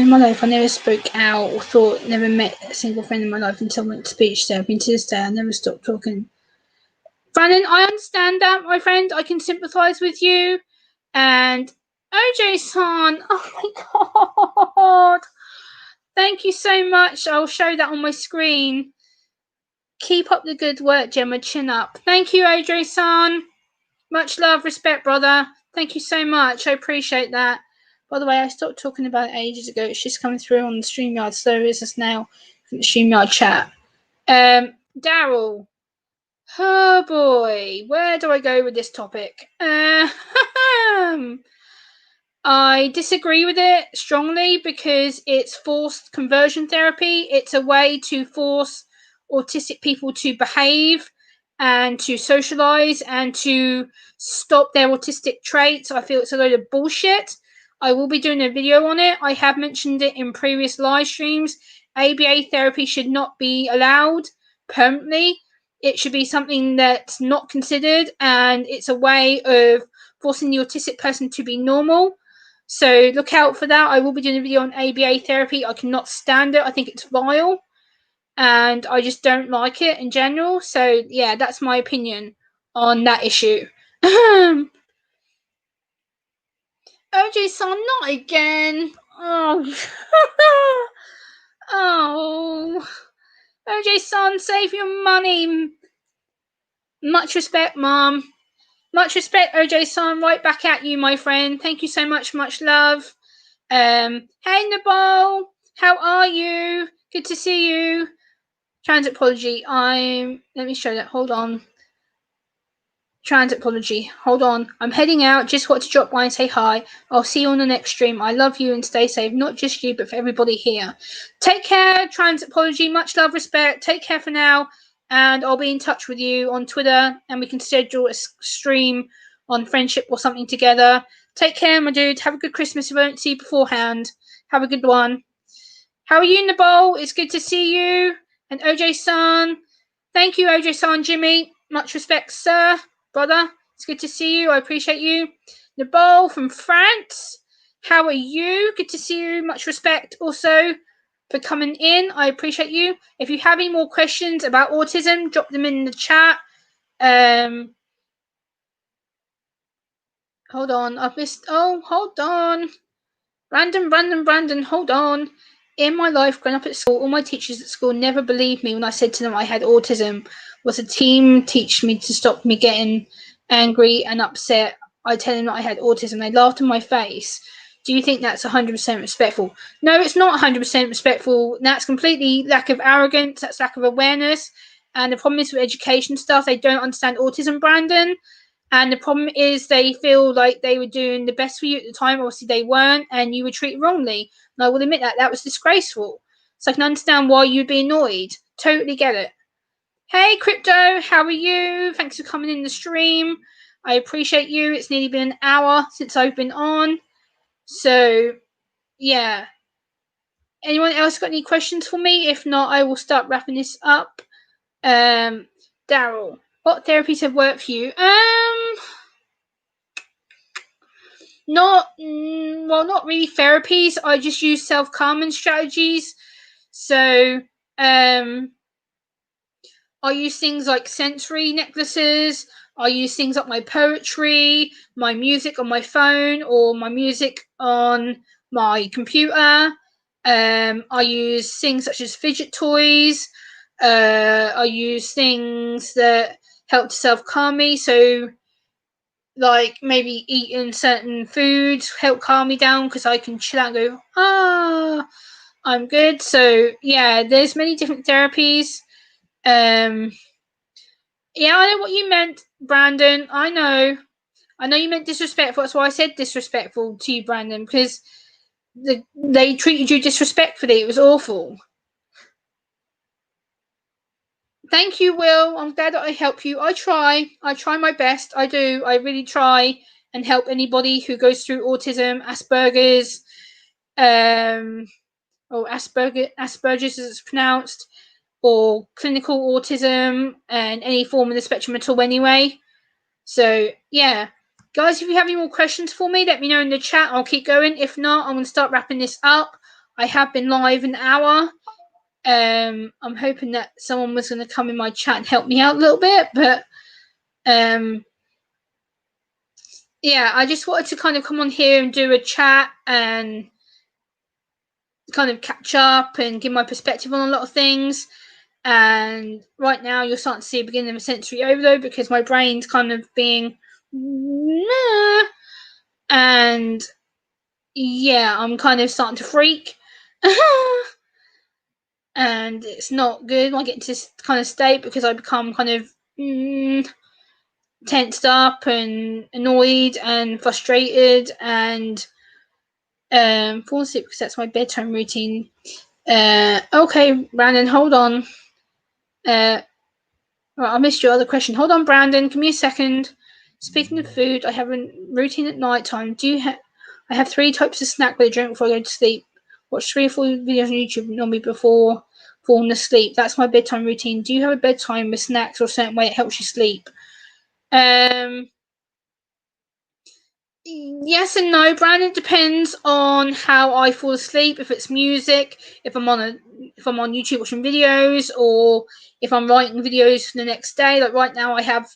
my life, I never spoke out or thought, never met a single friend in my life until I went to speech therapy. And to this day, I never stopped talking. Brandon, I understand that, my friend. I can sympathise with you. And OJ-san, oh my god. Thank you so much. I'll show that on my screen. Keep up the good work, Gemma. Chin up. Thank you, OJ-san. Much love, respect, brother. Thank you so much. I appreciate that. By the way, I stopped talking about it ages ago. It's just coming through on the StreamYard services now from the StreamYard chat. Daryl. Oh boy, where do I go with this topic? I disagree with it strongly because it's forced conversion therapy. It's a way to force autistic people to behave and to socialize and to stop their autistic traits. I feel it's a load of bullshit. I will be doing a video on it. I have mentioned it in previous live streams. ABA therapy should not be allowed permanently. It should be something that's not considered, and it's a way of forcing the autistic person to be normal. So look out for that. I will be doing a video on ABA therapy. I cannot stand it. I think it's vile, and I just don't like it in general. So yeah, that's my opinion on that issue. OJ-san, not again. Oh. Oh. OJ-san, save your money. Much respect, Mom. Much respect, OJ-san. Right back at you, my friend. Thank you so much. Much love. Hey, Nabal. How are you? Good to see you. Transit apology. Let me show that. Hold on. Transapology. Hold on. I'm heading out. Just want to drop by and say hi. I'll see you on the next stream. I love you and stay safe. Not just you, but for everybody here. Take care, Transapology. Much love, respect. Take care for now. And I'll be in touch with you on Twitter. And we can schedule a stream on Friendship or something together. Take care, my dude. Have a good Christmas if I don't see you beforehand. Have a good one. How are you, Nabal? It's good to see you. And OJ-san. Thank you, OJ-san, Jimmy. Much respect, sir. Brother, it's good to see you. I appreciate you. Nabal from France. How are you? Good to see you. Much respect also for coming in. I appreciate you. If you have any more questions about autism, drop them in the chat. Hold on. I've missed. Oh, hold on. Brandon, hold on. In my life, growing up at school, all my teachers at school never believed me when I said to them I had autism. Was a team teach me to stop me getting angry and upset? I tell them that I had autism. They laughed in my face. Do you think that's 100% respectful? No, it's not 100% respectful. That's completely lack of arrogance. That's lack of awareness. And the problem is with education stuff, they don't understand autism, Brandon. And the problem is they feel like they were doing the best for you at the time. Obviously, they weren't, and you were treated wrongly. And I will admit that. That was disgraceful. So I can understand why you'd be annoyed. Totally get it. Hey, Crypto, how are you? Thanks for coming in the stream. I appreciate you. It's nearly been an hour since I've been on. So, yeah. Anyone else got any questions for me? If not, I will start wrapping this up. Daryl, what therapies have worked for you? Not really therapies. I just use self-calming strategies. So, I use things like sensory necklaces. I use things like my poetry, my music on my phone, or my music on my computer. I use things such as fidget toys. I use things that help to self-calm me. So, like maybe eating certain foods help calm me down because I can chill out and go, I'm good. So yeah, there's many different therapies. Yeah, I know what you meant, Brandon. I know you meant disrespectful. That's why I said disrespectful to you, Brandon, because they treated you disrespectfully. It was awful. Thank you, Will. I'm glad that I help you. I try my best. I do. I really try and help anybody who goes through autism, Asperger's, or Asperger's as it's pronounced, or clinical autism, and any form of the spectrum at all anyway. So, yeah. Guys, if you have any more questions for me, let me know in the chat. I'll keep going. If not, I'm going to start wrapping this up. I have been live an hour. I'm hoping that someone was going to come in my chat and help me out a little bit, but yeah, I just wanted to kind of come on here and do a chat and kind of catch up and give my perspective on a lot of things. And right now you're starting to see a beginning of a sensory overload because my brain's kind of being and yeah, I'm kind of starting to freak. And it's not good when I get into this kind of state because I become kind of tensed up and annoyed and frustrated and fall asleep because that's my bedtime routine. Okay, Brandon, hold on. Right, I missed your other question. Hold on, Brandon. Give me a second. Speaking of food, I have a routine at night time. I have 3 types of snack that I drink before I go to sleep. Watch 3 or 4 videos on YouTube normally before falling asleep. That's my bedtime routine. Do you have a bedtime with snacks or a certain way it helps you sleep? Yes and no, Brandon. It depends on how I fall asleep. If it's music, if I'm on YouTube watching videos, or if I'm writing videos for the next day. Like right now, I have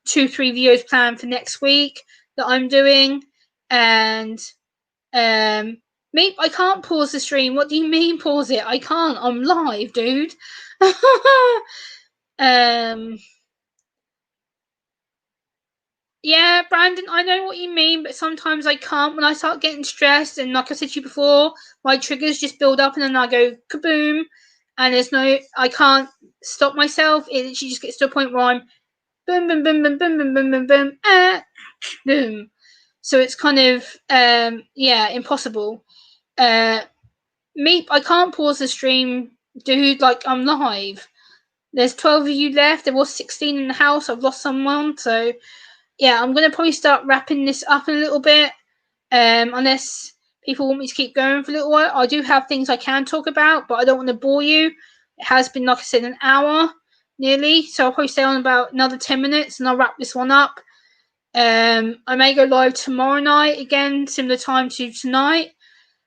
2-3 videos planned for next week that I'm doing, and me, I can't pause the stream. What do you mean pause it? I can't. I'm live, dude. Yeah, Brandon, I know what you mean, but sometimes I can't. When I start getting stressed, and like I said to you before, my triggers just build up, and then I go kaboom, and I can't stop myself. It just gets to a point where I'm boom, boom, boom, boom, boom, boom, boom, boom, boom, boom. So it's kind of impossible. Meep, I can't pause the stream, dude. Like, I'm live. There's 12 of you left. There was 16 in the house. I've lost someone, so yeah, I'm gonna probably start wrapping this up in a little bit. Unless people want me to keep going for a little while. I do have things I can talk about, but I don't want to bore you. It has been, like I said, an hour nearly, so I'll probably stay on about another 10 minutes and I'll wrap this one up. I may go live tomorrow night again, similar time to tonight,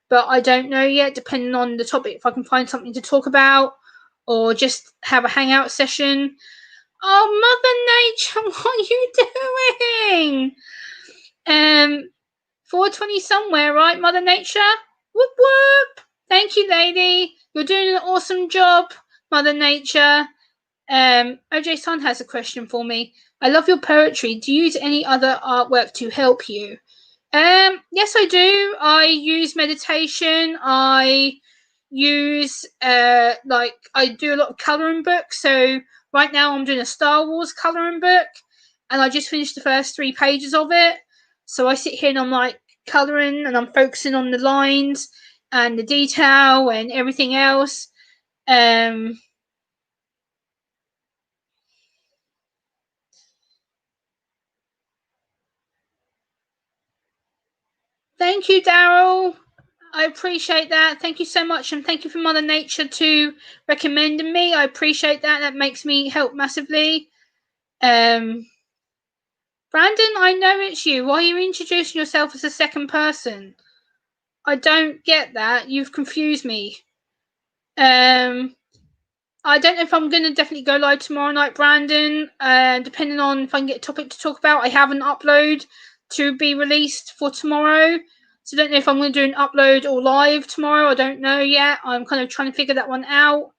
but I don't know yet, depending on the topic, if I can find something to talk about or just have a hangout session. Oh, Mother Nature, what are you doing? 420 somewhere, right, Mother Nature? Whoop whoop! Thank you, lady. You're doing an awesome job, Mother Nature. OJ Son has a question for me. I love your poetry. Do you use any other artwork to help you? Yes, I do. I use meditation. I use like I do a lot of coloring books. So right now I'm doing a Star Wars coloring book, and I just finished the first 3 pages of it. So I sit here and I'm like coloring, and I'm focusing on the lines and the detail and everything else. Thank you, Daryl. I appreciate that. Thank you so much, and thank you for Mother Nature to recommending me. I appreciate that. That makes me help massively. Brandon, I know it's you. Why are you introducing yourself as a second person? I don't get that. You've confused me. I don't know if I'm going to definitely go live tomorrow night, Brandon. Depending on if I can get a topic to talk about. I have an upload to be released for tomorrow. So I don't know if I'm going to do an upload or live tomorrow. I don't know yet. I'm kind of trying to figure that one out.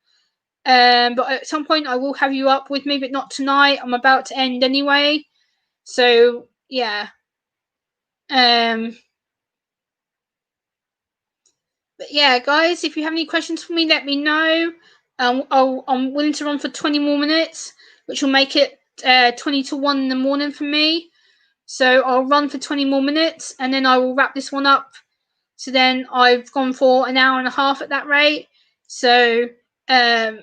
But at some point I will have you up with me, but not tonight. I'm about to end anyway. So, yeah. But yeah, guys, if you have any questions for me, let me know. I'm willing to run for 20 more minutes, which will make it 20 to 1 in the morning for me. So I'll run for 20 more minutes, and then I will wrap this one up. So then I've gone for an hour and a half at that rate. So, yeah,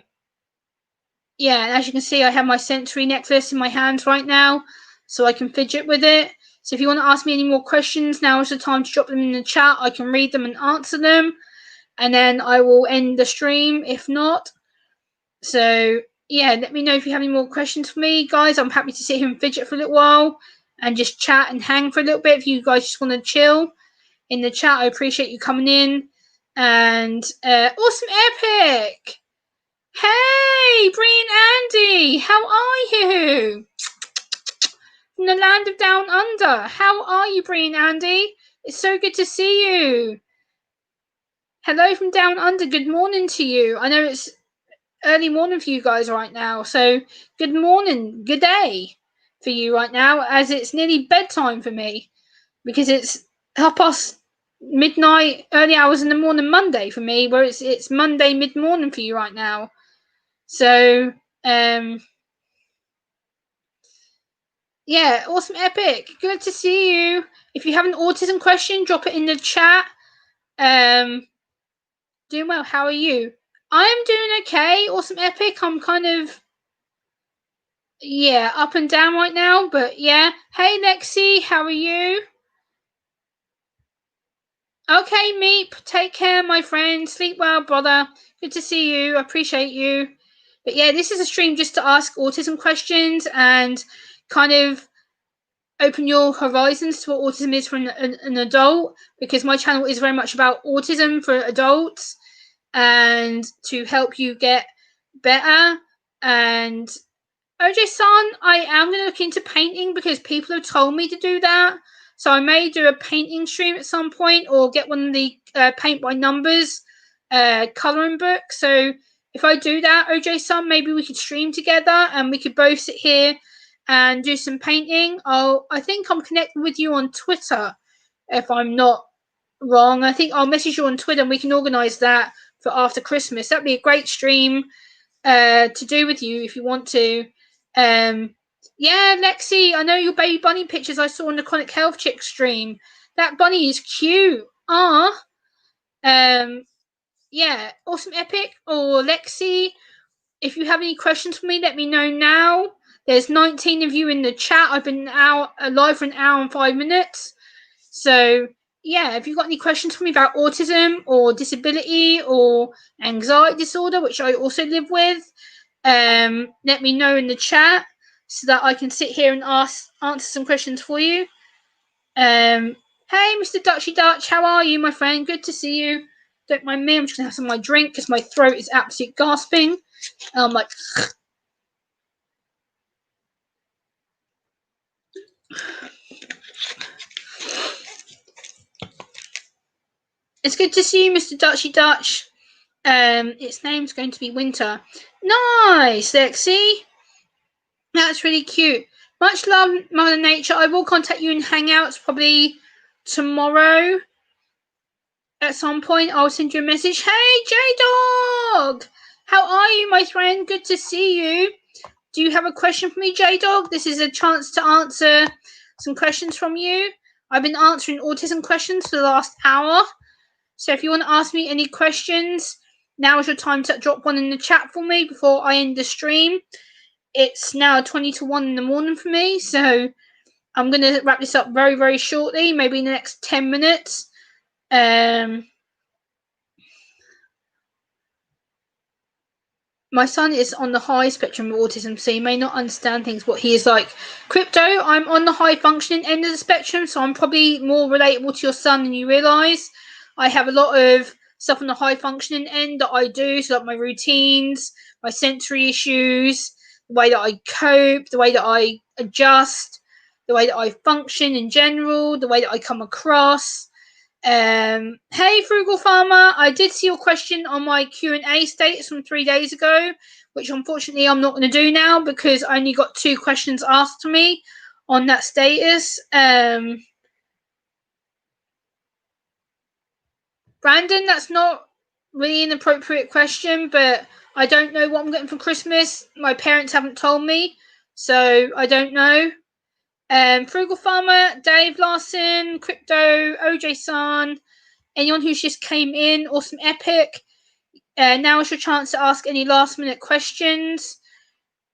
and as you can see, I have my sensory necklace in my hands right now, so I can fidget with it. So if you want to ask me any more questions, now is the time to drop them in the chat. I can read them and answer them, and then I will end the stream if not. So yeah, let me know if you have any more questions for me, guys. I'm happy to sit here and fidget for a little while and just chat and hang for a little bit. If you guys just want to chill in the chat, I appreciate you coming in. And awesome epic. Hey, Bree and Andy, how are you? From the land of Down Under. How are you, Bree and Andy? It's so good to see you. Hello from Down Under. Good morning to you. I know it's early morning for you guys right now, so good morning, good day for you right now, as it's nearly bedtime for me because it's midnight, early hours in the morning Monday for me, where it's Monday mid-morning for you right now. So yeah, awesome epic, good to see you. If you have an autism question, drop it in the chat. Doing well. How are you? I'm doing okay. Awesome epic. I'm kind of up and down right now, but yeah. Hey Lexi, how are you? Okay, Meep, take care, my friend. Sleep well, brother. Good to see you. I appreciate you. But yeah, this is a stream just to ask autism questions and kind of open your horizons to what autism is for an adult, because my channel is very much about autism for adults and to help you get better. And OJ-san, I am going to look into painting because people have told me to do that. So I may do a painting stream at some point, or get one of the paint by numbers colouring books. So if I do that, OJ-san, maybe we could stream together and we could both sit here and do some painting. I think I'm connected with you on Twitter, if I'm not wrong. I think I'll message you on Twitter and we can organise that for after Christmas. That'd be a great stream to do with you if you want to. Yeah, Lexi, I know your baby bunny pictures I saw on the Chronic Health Chick stream. That bunny is cute. Yeah, Awesome Epic or Lexi. If you have any questions for me, let me know now. There's 19 of you in the chat. I've been out live for an hour and 5 minutes. So, yeah, if you've got any questions for me about autism or disability or anxiety disorder, which I also live with, let me know in the chat so that I can sit here and answer some questions for you. Hey, Mr. Dutchy Dutch, how are you, my friend? Good to see you. Don't mind me, I'm just going to have some of my drink because my throat is absolutely gasping. And I'm like... It's good to see you, Mr. Dutchy Dutch. Its name's going to be Winter. Nice, Lexi. That's really cute. Much love, Mother Nature. I will contact you in Hangouts probably tomorrow. At some point, I'll send you a message. Hey, J-Dog! How are you, my friend? Good to see you. Do you have a question for me, J-Dog? This is a chance to answer some questions from you. I've been answering autism questions for the last hour. So if you want to ask me any questions, now is your time to drop one in the chat for me before I end the stream. It's now 20 to 1 in the morning for me, so I'm going to wrap this up very, very shortly, maybe in the next 10 minutes. My son is on the high spectrum of autism, so he may not understand things what he is like. Crypto, I'm on the high functioning end of the spectrum, so I'm probably more relatable to your son than you realise. I have a lot of stuff on the high functioning end that I do, so like my routines, my sensory issues, the way that I cope, the way that I adjust, the way that I function in general, the way that I come across. Hey, Frugal Farmer, I did see your question on my Q&A status from 3 days ago, which unfortunately I'm not going to do now because I only got 2 questions asked to me on that status. Brandon, that's not really an appropriate question, but I don't know what I'm getting for Christmas. My parents haven't told me, so I don't know. Frugal Farmer, Dave Larson, Crypto, OJ San, anyone who's just came in, Awesome Epic. Now is your chance to ask any last minute questions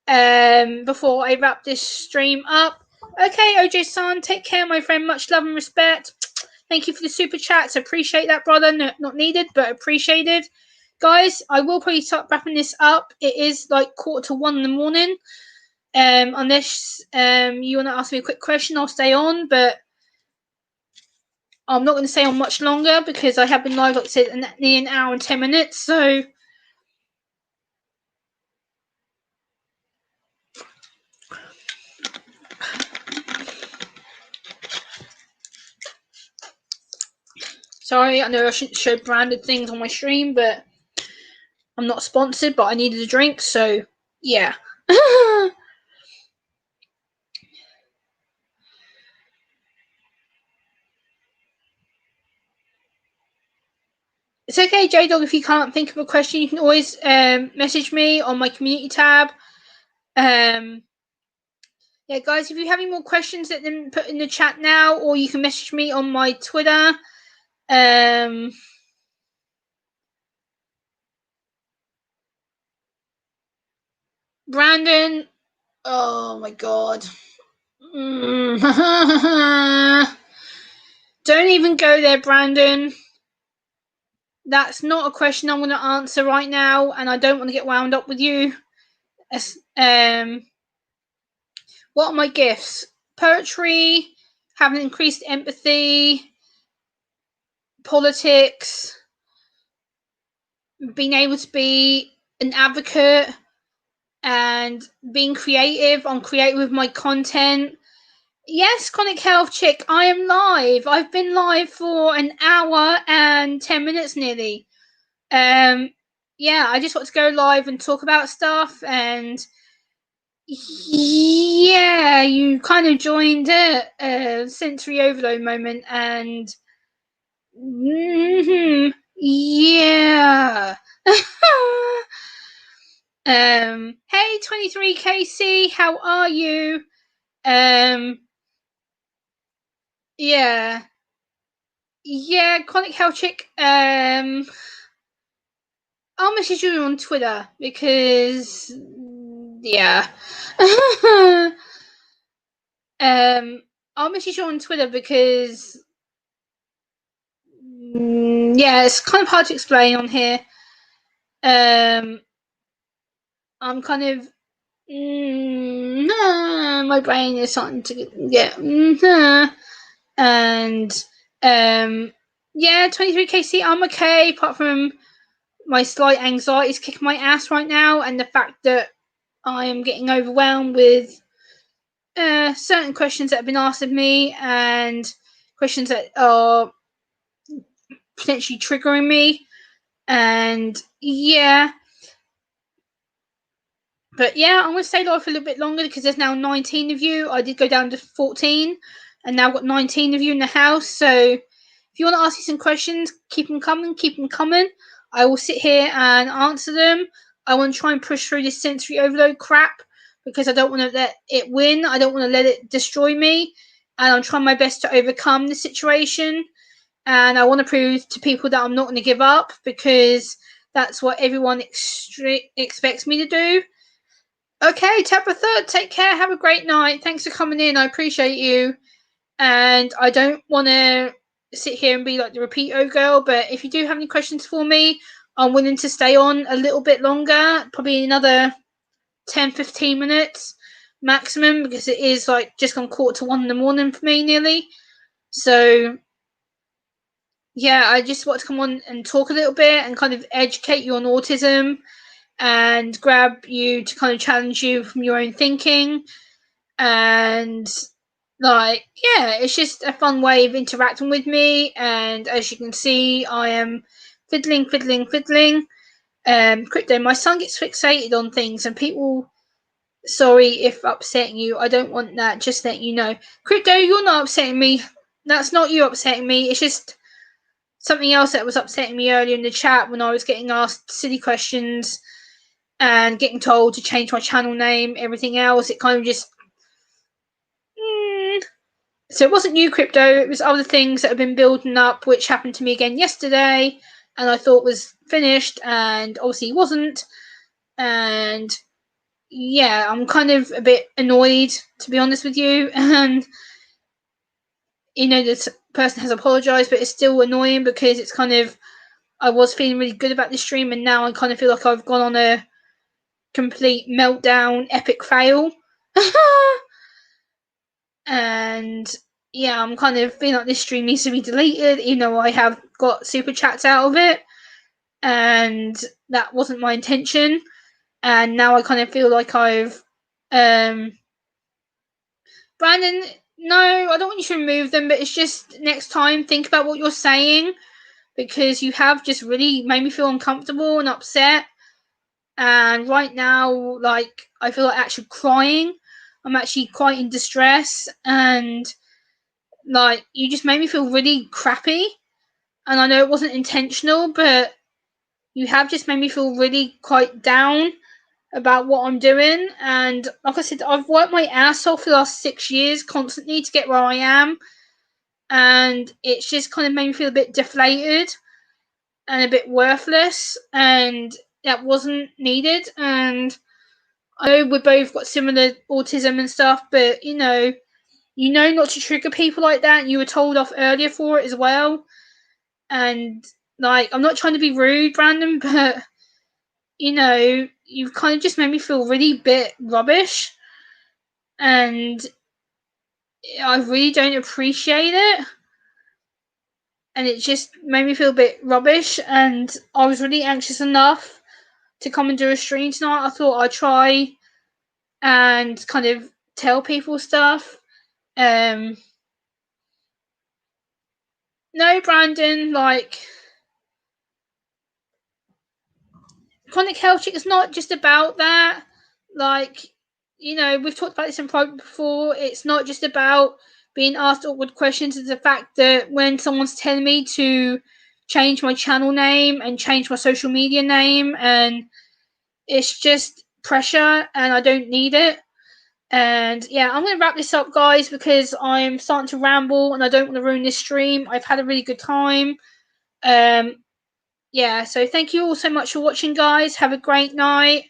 before I wrap this stream up. Okay, OJ San, take care, my friend. Much love and respect. Thank you for the super chats. Appreciate that, brother. No, not needed, but appreciated. Guys, I will probably start wrapping this up. It is like 1:45 in the morning. Unless you want to ask me a quick question, I'll stay on, but I'm not going to stay on much longer because I have been live, like I said, nearly an hour and 10 minutes. So, sorry, I know I shouldn't show branded things on my stream, but I'm not sponsored, but I needed a drink, so yeah. It's okay, J-Dog, if you can't think of a question, you can always message me on my community tab. Yeah, guys, if you have any more questions, let them put in the chat now, or you can message me on my Twitter. Brandon, oh my god. Don't even go there, Brandon. That's not a question I'm going to answer right now, and I don't want to get wound up with you. What are my gifts? Poetry, having increased empathy, politics, being able to be an advocate, and being creative. I'm creative with my content. Yes, Chronic Health Chick, I am live. I've been live for an hour and 10 minutes nearly. Yeah, I just want to go live and talk about stuff, and yeah, you kind of joined a sensory overload moment, and yeah. Hey, 23KC, how are you? Yeah. Yeah, Chronic Hell Chick. I'll message you on Twitter because yeah. I'll message you on Twitter because yeah, it's kind of hard to explain on here. I'm kind of my brain is starting to get and yeah, 23KC, I'm okay apart from my slight anxiety is kicking my ass right now, and the fact that I am getting overwhelmed with certain questions that have been asked of me and questions that are potentially triggering me. And yeah, but yeah, I'm going to stay live for a little bit longer because there's now 19 of you. I did go down to 14, and now I've got 19 of you in the house. So if you want to ask me some questions, keep them coming, keep them coming. I will sit here and answer them. I want to try and push through this sensory overload crap because I don't want to let it win. I don't want to let it destroy me. And I'm trying my best to overcome the situation. And I want to prove to people that I'm not going to give up because that's what everyone expects me to do. Okay, Tabitha, take care. Have a great night. Thanks for coming in. I appreciate you. And I don't want to sit here and be like the repeat girl, but if you do have any questions for me, I'm willing to stay on a little bit longer, probably another 10-15 minutes maximum, because it is like just gone 1:45 in the morning for me nearly. So yeah, I just want to come on and talk a little bit and kind of educate you on autism and grab you to kind of challenge you from your own thinking. And like, yeah, it's just a fun way of interacting with me. And as you can see, I am fiddling. Crypto, my son gets fixated on things, and people, sorry if upsetting you, I don't want that, just letting you know. Crypto, you're not upsetting me. That's not you upsetting me. It's just something else that was upsetting me earlier in the chat when I was getting asked silly questions and getting told to change my channel name, everything else. It kind of just so it wasn't you, Crypto, it was other things that have been building up, which happened to me again yesterday, and I thought was finished, and obviously wasn't. And yeah, I'm kind of a bit annoyed, to be honest with you. And you know, this person has apologized, but it's still annoying because it's kind of, I was feeling really good about this stream, and now I kind of feel like I've gone on a complete meltdown, epic fail. And yeah, I'm kind of feeling like this stream needs to be deleted, even though I have got super chats out of it, and that wasn't my intention. And now I kind of feel like I've Brandon, no, I don't want you to remove them, but it's just next time think about what you're saying, because you have just really made me feel uncomfortable and upset. And right now, like, I feel like actually crying. I'm actually quite in distress, and like, you just made me feel really crappy. And I know it wasn't intentional, but you have just made me feel really quite down about what I'm doing. And like I said, I've worked my ass off for the last 6 years constantly to get where I am. And it's just kind of made me feel a bit deflated and a bit worthless. And that wasn't needed. And I know we both got similar autism and stuff, but you know not to trigger people like that. You were told off earlier for it as well. And like, I'm not trying to be rude, Brandon, but you've kind of just made me feel really bit rubbish, and I really don't appreciate it. And it just made me feel a bit rubbish, and I was really anxious enough to come and do a stream tonight. I thought I'd try and kind of tell people stuff. No, Brandon, like, Chronic Health Chick is not just about that. Like, we've talked about this in private before. It's not just about being asked awkward questions. It's the fact that when someone's telling me to change my channel name and change my social media name, and it's just pressure, and I don't need it. And yeah, I'm going to wrap this up, guys, because I'm starting to ramble and I don't want to ruin this stream. I've had a really good time. Yeah, so thank you all so much for watching, guys. Have a great night.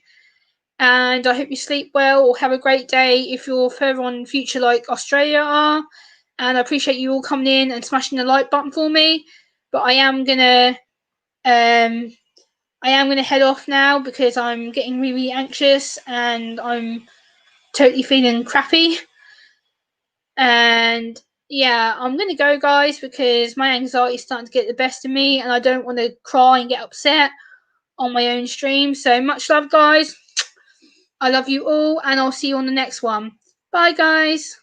And I hope you sleep well or have a great day if you're further on in the future like Australia are. And I appreciate you all coming in and smashing the like button for me. But I am gonna head off now because I'm getting really anxious and I'm totally feeling crappy. And yeah, I'm gonna go, guys, because my anxiety is starting to get the best of me and I don't want to cry and get upset on my own stream. So much love, guys. I love you all, and I'll see you on the next one. Bye, guys.